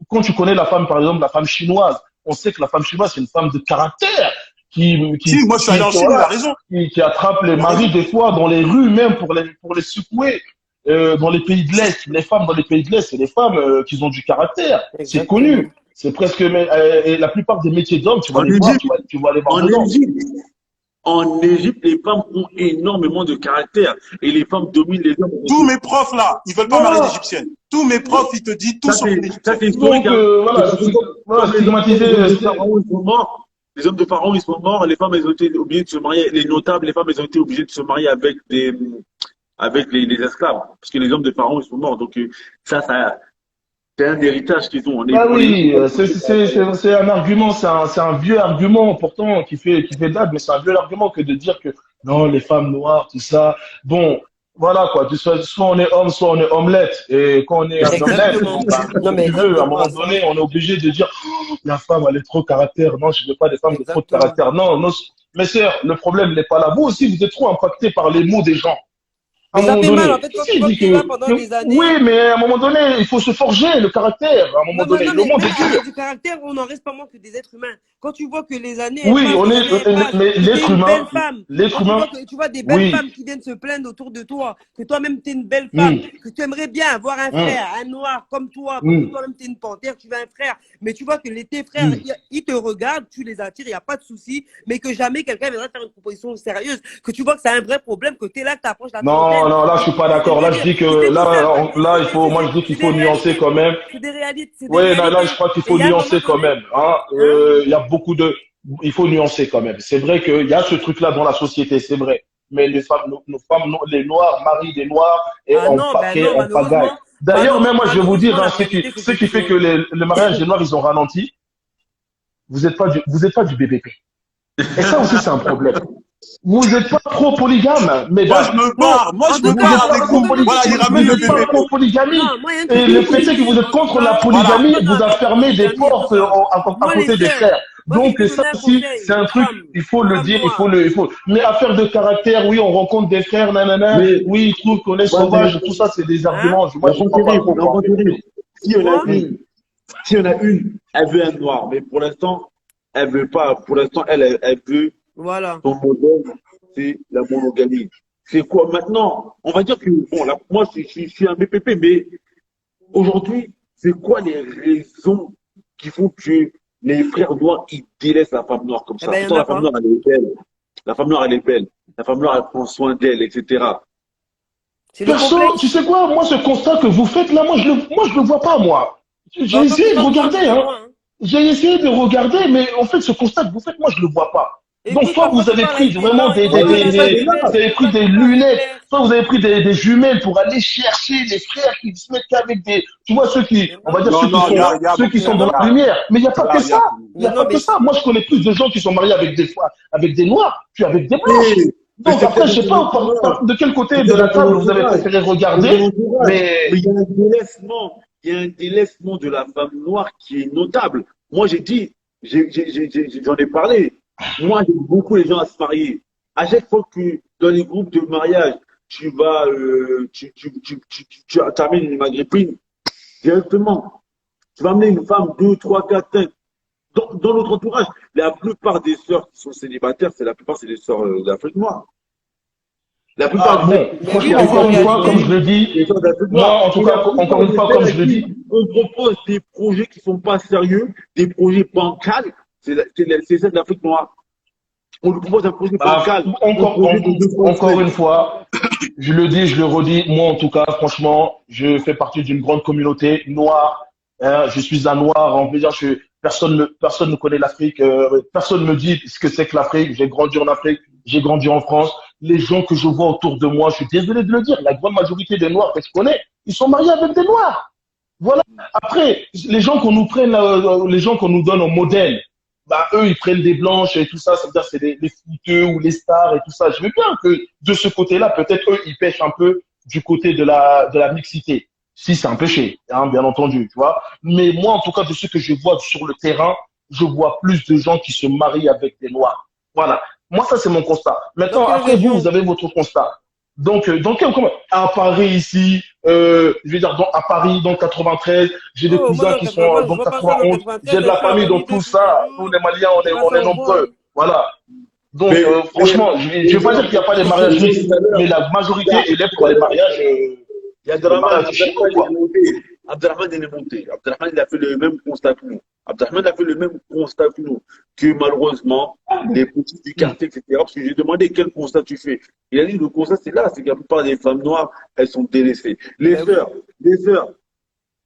I: quand tu connais la femme, par exemple, la femme chinoise, on sait que la femme chinoise, c'est une femme de caractère,
C: moi, je suis allé en Chine, il a raison.
I: Qui attrape les maris des fois dans les rues même pour les secouer. Dans les pays de l'Est, les femmes dans les pays de l'Est, c'est des femmes qui ont du caractère. C'est connu. C'est presque, et la plupart des métiers d'hommes, tu vas les voir, tu vas les voir dedans.
F: En Égypte, les femmes ont énormément de caractère et les femmes dominent les hommes.
C: Tous mes profs là, ils veulent pas marier d'égyptiennes. Tous mes profs, ils te disent tous sont égyptiens.
F: Ça, c'est historique.
I: Les
F: hommes de Pharaon, ils sont morts. Les femmes, elles ont été obligées de se marier. Les notables, les femmes, elles ont été obligées de se marier avec les esclaves. Parce que les hommes de Pharaon, ils sont morts. Donc, ça, c'est un héritage qu'ils ont.
I: Oui, c'est un argument, c'est un vieux argument, pourtant, qui fait date, mais c'est un vieux argument que de dire que non, les femmes noires, tout ça. Bon, voilà, quoi. Soit on est homme, soit on est omelette. Et quand on est un omelette, à un moment donné, on est obligé de dire, oh, la femme, elle est trop caractère. Non, je veux pas des femmes de trop de caractère. Non, mes sœurs, le problème n'est pas là. Vous aussi, vous êtes trop impactés par les mots des gens.
H: Mais ça fait mal, en fait, quand tu vois que tu vas pendant des années.
I: Oui, mais à un moment donné, il faut se forger le caractère. À un moment donné, le monde est dur.
H: Du caractère, on n'en reste pas moins que des êtres humains. Quand tu vois que les années, elles
I: Oui,
H: passent, les années, elles passent,
I: mais
H: que t'es
I: l'être
H: une belle
I: humain,
H: femme.
I: l'être
H: Quand
I: humain,
H: tu vois des belles
I: oui.
H: femmes qui viennent se plaindre autour de toi, que toi-même t'es une belle femme, que tu aimerais bien avoir un frère, un noir comme toi, parce que toi-même t'es une panthère, tu veux un frère, mais tu vois que tes frères, ils te regardent, tu les attires, il n'y a pas de souci, mais que jamais quelqu'un viendra faire une proposition sérieuse, que tu vois que c'est un vrai problème, que tu es là, que tu approches la trentaine.
I: Non, là, je suis pas d'accord. Là, je dis que là, il faut, moi, je dis qu'il faut nuancer quand même.
H: C'est des réalités.
I: Oui, là, je crois qu'il faut nuancer quand même. Hein. Il y a beaucoup de, il faut nuancer quand même. C'est vrai qu'il y a ce truc-là dans la société, c'est vrai. Mais les femmes, nos femmes, les noirs marient des noirs et en paquet, en pagaille. D'ailleurs, même moi, je vais vous dire, hein, ce qui fait que le mariage des noirs, ils ont ralenti. Vous êtes pas du BBP. Et ça aussi, c'est un problème. Vous n'êtes pas pro-polygame, mais
C: moi je me barre avec vous. Voilà, il ramène le
I: bébé. Vous n'êtes pas pro-polygamie. Et le fait est que vous êtes contre la polygamie, vous a fermé des portes à côté des frères. Donc ça aussi, c'est un truc, il faut le dire, il faut. Mais affaire de caractère, oui, on rencontre des frères, nanana, oui, ils trouvent qu'on est sauvage, tout ça, c'est des arguments. Moi, je comprends pas.
F: Si on a une, elle veut un noir, mais pour l'instant, elle veut pas. Pour l'instant, elle veut.
H: Voilà.
F: Son modèle, c'est la monogamie. C'est quoi maintenant? On va dire que, bon, là, moi, je suis un BPP, mais aujourd'hui, c'est quoi les raisons qui font que les frères noirs, ils délaissent la femme noire comme ça? Pourtant, la femme noire, elle est belle. La femme noire, elle est belle. La femme noire, elle prend soin d'elle, etc.
I: Perso, tu sais quoi? Moi, ce constat que vous faites là, moi, je le vois pas, moi. J'ai essayé de regarder, hein. J'ai essayé de regarder, mais en fait, ce constat que vous faites, moi, je le vois pas. Donc, soit vous avez pris vraiment vous avez pris des lunettes, soit vous avez pris des jumelles pour aller chercher les frères qui se mettent qu'avec des, tu vois, ceux qui, on va dire ceux qui sont dans la lumière. Mais il n'y a pas que ça. Il n'y a pas que ça. Moi, je connais plus de gens qui sont mariés avec des noirs qu'avec des blancs. Donc après, je sais pas de quel côté de la table vous avez préféré regarder, mais
F: il y a un délaissement. Il y a un délaissement de la femme noire qui est notable. Moi, j'en ai parlé. Moi, j'aime beaucoup les gens à se marier. À chaque fois que dans les groupes de mariage, tu vas, tu amènes une maghrébine, directement. Tu vas amener une femme, 2, 3, 4, 5. Dans notre entourage, la plupart des sœurs qui sont célibataires, c'est des sœurs d'Afrique noire. La plupart
I: franchement, encore une fois, comme je le dis, moi, en tout cas, encore une fois, comme je le dis,
F: on propose des projets qui sont pas sérieux, des projets bancals. C'est ça de l'Afrique noire. On nous propose un projet bancal.
I: Encore une fois, je le dis, je le redis, moi en tout cas, franchement, je fais partie d'une grande communauté noire. Je suis un noir, on peut dire personne ne connaît l'Afrique, personne ne me dit ce que c'est que l'Afrique. J'ai grandi en Afrique, j'ai grandi en France. Les gens que je vois autour de moi, je suis désolé de le dire, la grande majorité des noirs que je connais, ils sont mariés avec des noirs. Voilà. Après, les gens qu'on nous prenne, les gens qu'on nous donne en modèle, bah, eux, ils prennent des blanches et tout ça, ça veut dire que c'est les fouteux ou les stars et tout ça. Je veux bien que de ce côté-là, peut-être eux, ils pêchent un peu du côté de la mixité. Si c'est un péché, hein, bien entendu, tu vois. Mais moi, en tout cas, de ce que je vois sur le terrain, je vois plus de gens qui se marient avec des noirs. Voilà. Moi, ça, c'est mon constat. Maintenant, après, vous avez votre constat. Donc, à Paris, ici, je veux dire, à Paris, dans 93, j'ai des cousins qui sont dans 91, j'ai de la famille dans tout ça. Nous, les Maliens, on est nombreux. Voilà. Donc, franchement, je vais pas dire qu'il n'y a pas des mariages mixtes, mais la majorité est là pour les mariages.
F: Il y a Abdelrahman, il est monté. Abdelrahman, il a fait le même constat que nous. Abdelrahman a fait le même constat que nous. Que malheureusement, les petits du quartier, etc. Parce que j'ai demandé quel constat tu fais. Il a dit le constat, c'est là, c'est que la plupart des femmes noires, elles sont délaissées. Les sœurs,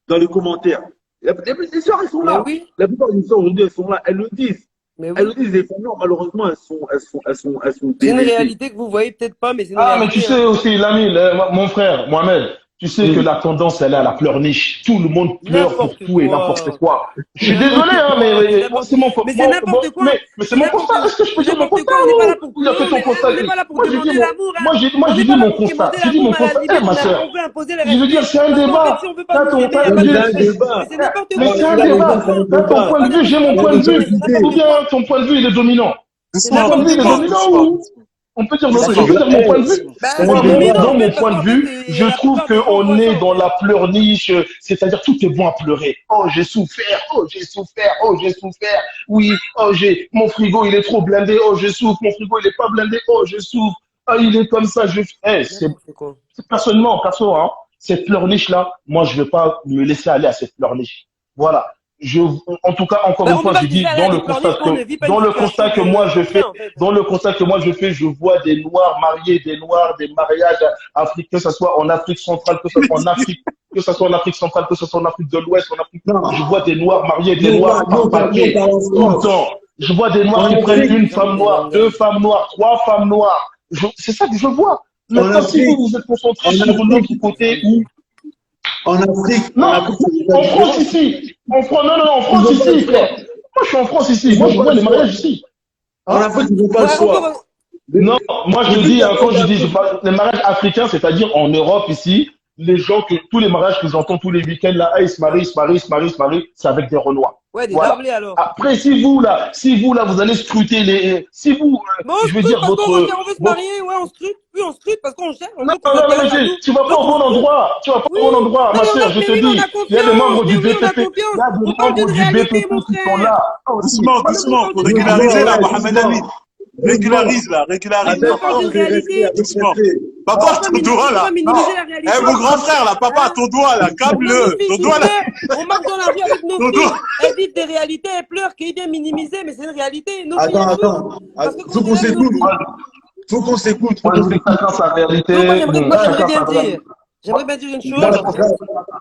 F: dans les commentaires. Les sœurs, elles sont là. Oui. La plupart des sœurs aujourd'hui, elles sont là. Elles le disent. Elles le disent, les femmes noires, malheureusement, elles sont délaissées.
H: C'est une réalité que vous voyez peut-être pas, mais c'est une réalité.
I: Mais tu sais aussi, l'ami, mon frère, Mohamed, tu sais que la tendance, elle est à la pleurniche. Tout le monde pleure pour tout et n'importe quoi. Je suis désolé, hein, mais c'est mon constat.
H: Mais c'est n'importe quoi.
I: Mais c'est mon constat. Est-ce que je peux dire mon constat?
H: On n'est pas là pour
I: Il a fait ton constat.
H: On n'est pas là pour demander l'amour.
I: Moi, j'ai dit mon constat. J'ai dit mon constat. Ma soeur. Je veux dire, c'est un débat. Mais c'est un débat. T'as ton point de vue, j'ai mon point de vue. Ou bien ton point de vue, il est dominant. Ton point de vue, il est dominant ou? On peut dire, je
C: D'accord.
I: peux dire mon point de vue.
H: Bah,
I: Moi,
H: c'est évident,
I: dans
H: en
I: mon
H: fait, parce
I: point de
H: qu'en
I: vue,
H: fait,
I: je
H: la
I: trouve
H: plupart des fois, on
I: qu'on
H: voit
I: est
H: ça, en
I: dans
H: fait.
I: la pleurniche, c'est-à-dire tout est bon à pleurer. Oh, j'ai souffert, oh, j'ai souffert, oh, j'ai souffert. Oui, oh, mon frigo, il est trop blindé, oh, je souffre, mon frigo, il est pas blindé, oh, je souffre. Ah, il est comme ça,
H: N'importe quoi.
I: personnellement, perso, hein, cette pleurniche-là, moi, je vais pas me laisser aller à cette pleurniche. Voilà. En tout cas, encore
H: Bah,
I: une
H: on peut
I: fois,
H: pas
I: je
H: se laisser
I: dis,
H: aller à des pleurniches quand on ne vit pas une
I: dans le
H: situation
I: constat que moi je
H: de
I: fais,
H: bien, en fait.
I: je vois des Noirs mariés, des Noirs, des mariages africains, que ce soit en Afrique centrale, que ce soit en Afrique, que ce soit en Afrique centrale, que ce soit en Afrique de l'Ouest, en Afrique, je vois des Noirs mariés, des Noirs par paquet, tout le temps. Je vois des Noirs qui prennent une femme noire, deux femmes noires, trois femmes noires. C'est ça que je vois. Maintenant, si vous êtes concentré sur l'autre côté où
F: En Afrique,
I: non, en France ici. En France, non, en France ici, frère. Moi, je suis en France ici. Moi, je vois les mariages ici.
F: En Afrique, ils n'ont pas le
H: Ouais,
F: choix.
I: Non, moi, je dis, quand je parle les mariages africains, c'est-à-dire en Europe ici, tous les mariages que j'entends tous les week-ends, là, ils se marient, c'est avec des Renois.
H: Ouais, des
I: Voilà.
H: darblés alors.
I: Après, si vous, là, vous allez scruter si vous,
H: Mais on
I: je veux
H: scrute
I: dire,
H: parce qu'on veut se marier, ouais, on scrute. Oui, on scrute parce qu'on cherche, on
I: non,
H: veut qu'on
I: non, mais
H: s'intéresse à nous.
I: tu vas pas
H: Donc
I: au
H: on
I: bon
H: scrute.
I: endroit. Tu vas pas
H: Oui,
I: au bon endroit,
H: non,
I: ma
H: mais
I: sœur, je te
H: mais oui, on
I: dis.
H: a
I: Il y a des membres
H: confiance, mais
I: du
H: oui, on a
I: BPP. Il
H: confiance.
I: y a des
H: On parle
I: membres
H: d'une
I: du
H: réalité,
I: BPP
H: mon
I: qui sont
H: frère.
I: là.
C: Doucement,
H: Mais oui, on
C: doucement.
H: parle
C: Faut
H: d'une
C: régulariser là,
H: réalité.
C: Mohamed Ali. Régularise là,
H: Mais
C: régularise.
H: oui, on parle d'une réalité.
C: Doucement.
H: On
C: Papa,
H: peut
C: ton doigt
H: pas
C: là.
H: minimiser la
C: Eh,
H: réalité.
C: mon grand frère là, papa,
H: Hein?
C: ton doigt là,
H: On a nos
C: câble-le.
H: filles
C: Ton
H: qui
C: doigt là.
H: pleurent. On marche dans la rue avec nos
C: Ton
H: filles.
C: doigt.
H: Elles vivent des réalités, elles pleurent, qui est bien minimisée, mais c'est une réalité. Nos filles,
F: Attends,
H: elles souffrent.
F: attends.
H: Parce que quand
F: Faut
H: on
F: qu'on
H: élève nos
F: s'écoute.
H: filles.
F: Faut qu'on s'écoute. Faut
I: Moi, je
F: qu'on
I: dis
F: s'écoute.
I: chacun sa
H: Non,
I: réalité.
H: moi, j'aimerais
I: Chacun
H: bien
I: sa réalité.
H: dire. J'aimerais bien dire une chose,
F: Grâce,
H: en fait.
F: grâce,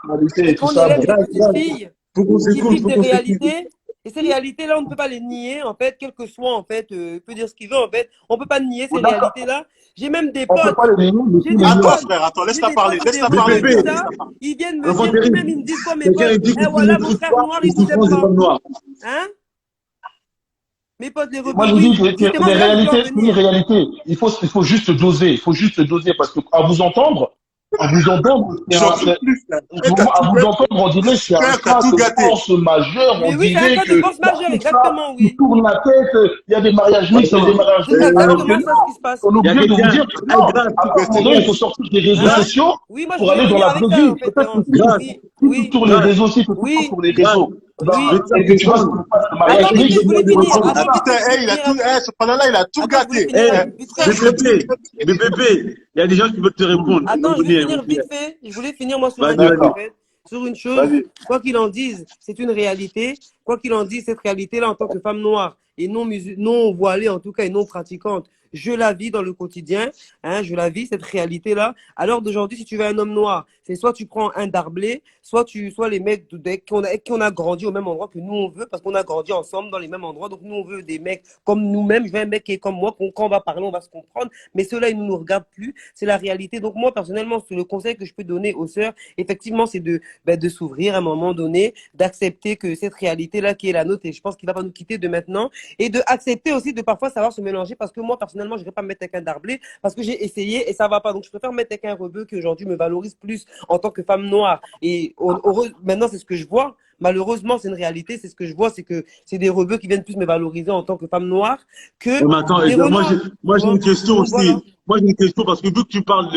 I: Réalité
H: C'est
I: et tout
H: qu'on
I: ça.
H: élève des
F: grâce,
H: petites
F: grâce.
H: filles
F: Faut qu'on
H: qui
F: s'écoute.
H: vivent
F: Faut
H: des
F: qu'on s'écoute.
H: réalités. Et ces réalités-là, on ne peut pas les nier, en fait, quel que soit, en fait, il peut dire ce qu'il veut, en fait. On ne peut pas nier ces
I: D'accord.
H: réalités-là. J'ai même des
I: On peut
H: potes.
I: pas les nier, mais
H: J'ai
I: tous
H: des
I: les
C: Attends,
I: jours.
H: potes.
C: frère, attends,
H: J'ai des potes ou des
C: laisse-la
H: refs
C: parler,
H: et tout
F: BPP,
H: ça. Ils viennent me
F: enfant
H: dire, ou même
F: terrible.
H: ils me disent quoi, mes
F: Quelqu'un
H: potes?
F: il dit
H: Eh
F: que
H: voilà,
F: tous
H: mon
F: les
H: frère
F: soirs,
H: noir,
F: ils
H: il vous
F: sont
H: aime
F: des
H: pas.
F: femmes noires.
H: Hein? Mes potes, les
I: Moi,
H: rebeux,
I: je
H: oui.
I: dis que
H: Justement,
I: les
H: c'est là où je veux en
I: réalités, c'est une
H: venir.
I: réalité. Il faut juste doser. Il faut juste doser parce que à vous entendre,
C: J'en peux plus, frère.
I: à vous entendre, on dirait que c'est un
C: Frère, t'as
I: cas
C: tout
I: de
C: gâté.
I: force majeure. On
H: Mais oui, c'est un
I: dirait
H: cas de
I: que
H: force
I: y a
H: majeure,
I: tout ça
H: exactement,
I: qui
H: oui.
I: tourne la tête. Il y a des mariages mixtes, il y a des
F: Attends,
I: mariages
H: C'est
I: gays. Alors que
H: exactement ça ce
I: non,
H: qui se passe.
I: on est
F: il y a
I: obligé de vous
F: quelqu'un.
I: dire que non.
F: Grâce,
I: À un moment donné, il faut sortir des réseaux
H: Hein?
I: sociaux
H: Oui, moi, je
I: pour
H: voulais
I: aller dans
H: finir
I: la
H: avec
I: vraie
H: ça,
I: vie.
H: en fait,
I: Peut-être que
H: Terence.
F: grâce,
H: Oui,
I: si tu
H: oui,
I: tournes les réseaux, si tu tournes
H: oui,
I: sur les
F: grâce.
I: réseaux,
H: oui.
F: Je vais te
I: et
F: faire
I: que tu vois ce qui
F: comprendre.
I: se passe, le
F: Il y a
I: mariage
H: Attends, vite
F: quelqu'un
H: fait,
I: mixte,
H: je
F: qui
H: voulais
F: vient de
H: finir.
I: c'est
F: répondre.
I: comme
H: Attends,
I: ça.
H: vite fait,
C: Putain,
H: je voulais
C: il a
H: finir
C: tout,
H: un truc.
C: ce pendant-là, il a tout
H: Attends, je voulais
C: gâté.
H: finir un
F: Eh,
H: truc vite fait.
F: BPP, BPP, il y a des gens qui veulent te répondre. Ils vont
H: Attends, je vais
F: venir, ils vont
H: finir
F: venir.
H: vite fait. Je voulais finir moi sur un
F: Vas-y,
H: truc
F: vas-y.
H: en
I: D'accord.
H: fait. Sur une chose,
I: Vas-y.
H: quoi qu'il en dise, c'est une réalité. Quoi qu'il en dise, cette réalité-là, en tant que femme noire et non voilée, en tout cas, et non pratiquante, je la vis dans le quotidien. Hein, je la vis, cette réalité-là. Alors d'aujourd'hui, si tu veux un homme noir, c'est soit tu prends un darblé, soit les mecs qui on a grandi au même endroit que nous on veut, parce qu'on a grandi ensemble dans les mêmes endroits. Donc nous, on veut des mecs comme nous-mêmes. Je veux un mec qui est comme moi, quand on va parler, on va se comprendre. Mais ceux-là, ils ne nous regardent plus. C'est la réalité. Donc moi, personnellement, c'est le conseil que je peux donner aux sœurs, effectivement, c'est de s'ouvrir à un moment donné, d'accepter que cette réalité-là qui est la nôtre, et je pense qu'il ne va pas nous quitter de maintenant, et de accepter aussi de parfois savoir se mélanger, parce que moi, personnellement, je ne vais pas me mettre avec un darblé, parce que j'ai essayé et ça ne va pas. Donc, je préfère me mettre avec un rebeu qui aujourd'hui me valorise plus en tant que femme noire. Et maintenant, c'est ce que je vois. Malheureusement, c'est une réalité. C'est ce que je vois, c'est que c'est des rebeux qui viennent plus me valoriser en tant que femme noire que
F: Mais attends,
H: des
F: moi
H: renois.
F: j'ai une question
H: Donc,
F: aussi.
H: voilà.
F: Moi j'ai une question parce que vu que tu parles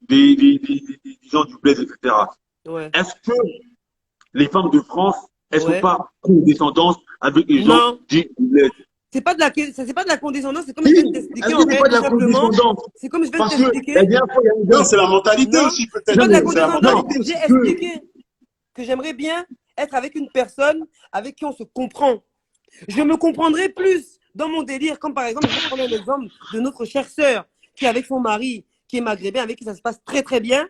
F: des gens du bled, etc.
H: Ouais.
F: Est-ce que les femmes de France, elles sont
H: Ouais.
F: pas condescendantes avec les gens
H: Non.
F: du bled?
H: C'est pas de la condescendance, c'est comme je
F: Oui,
H: viens de t'expliquer
F: est-ce
H: en
F: que c'est
H: fait,
F: pas de
H: tout
F: la
H: simplement.
F: condescendance?
H: C'est comme je viens de
F: Parce que
H: t'expliquer.
F: la dernière fois, il y a un
C: Non,
F: gars.
C: c'est la mentalité
H: Non,
C: aussi,
H: c'est
C: peut-être.
H: pas de la
F: Non,
C: C'est la
H: condescendance.
C: mentalité
H: J'ai
C: aussi.
H: expliqué que j'aimerais bien être avec une personne avec qui on se comprend. Je me comprendrais plus dans mon délire, comme par exemple, je vais prendre un exemple de notre chère sœur qui est avec son mari, qui est maghrébin, avec qui ça se passe très très bien.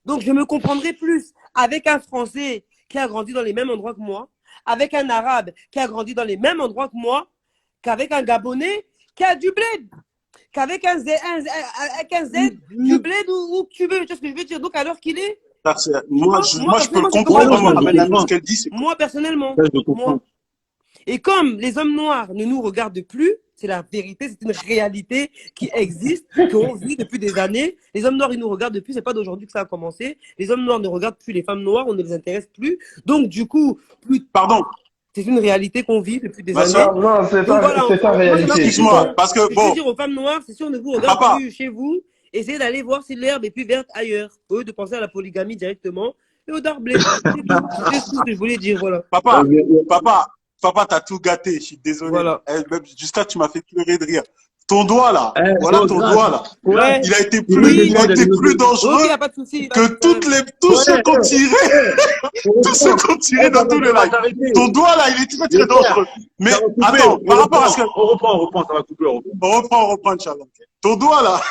H: Donc je me comprendrais plus avec un Français qui a grandi dans les mêmes endroits que moi, avec un Arabe qui a grandi dans les mêmes endroits que moi, qu'avec un Gabonais qui a du bled, qu'avec un Z du bled où tu veux. Tu vois ce que je veux dire? Donc, alors qu'il est,
C: Moi,
H: moi,
C: je peux le
H: personnellement, je peux
C: comprendre,
H: pas
F: Ouais,
C: Mohamed Ali,
H: comprendre.
C: ce qu'elle dit, c'est
H: Moi, personnellement,
F: je comprends.
H: moi. Et comme les hommes noirs ne nous regardent plus, c'est la vérité, c'est une réalité qui existe, qu'on vit depuis des années. Les hommes noirs, ils nous regardent plus, c'est pas d'aujourd'hui que ça a commencé. Les hommes noirs ne regardent plus les femmes noires, on ne les intéresse plus. Donc, du coup, plus.
C: Pardon.
H: C'est une réalité qu'on vit depuis des
C: Ma
H: années.
C: soeur,
I: Non, c'est
H: Donc voilà,
I: pas réalité.
C: excuse-moi, parce que
H: je veux
C: bon,
H: dire aux femmes noires, c'est si on ne vous regarde
C: papa,
H: plus chez vous, essayez d'aller voir si l'herbe est plus verte ailleurs, au lieu de penser à la polygamie directement et au darblé. C'est tout. C'était tout ce que je voulais dire, voilà.
C: papa, t'as tout gâté, je suis désolé.
H: Voilà.
C: Même jusqu'à tu m'as fait pleurer de rire. Ton doigt là,
G: Eh,
C: voilà
G: oh,
C: ton
G: grave.
C: doigt là.
H: Ouais.
C: Il a été
G: Oui,
C: plus dangereux
H: Ok, y a pas de souci.
C: que tous ceux qu'on tirait, tous ceux qu'on tirait dans tous les lives. Ton doigt là, il est très très dangereux. Mais attends, par rapport à ce que
F: On reprend, ça va couper, on reprend.
C: on reprend, Inch'Allah. Ton doigt là.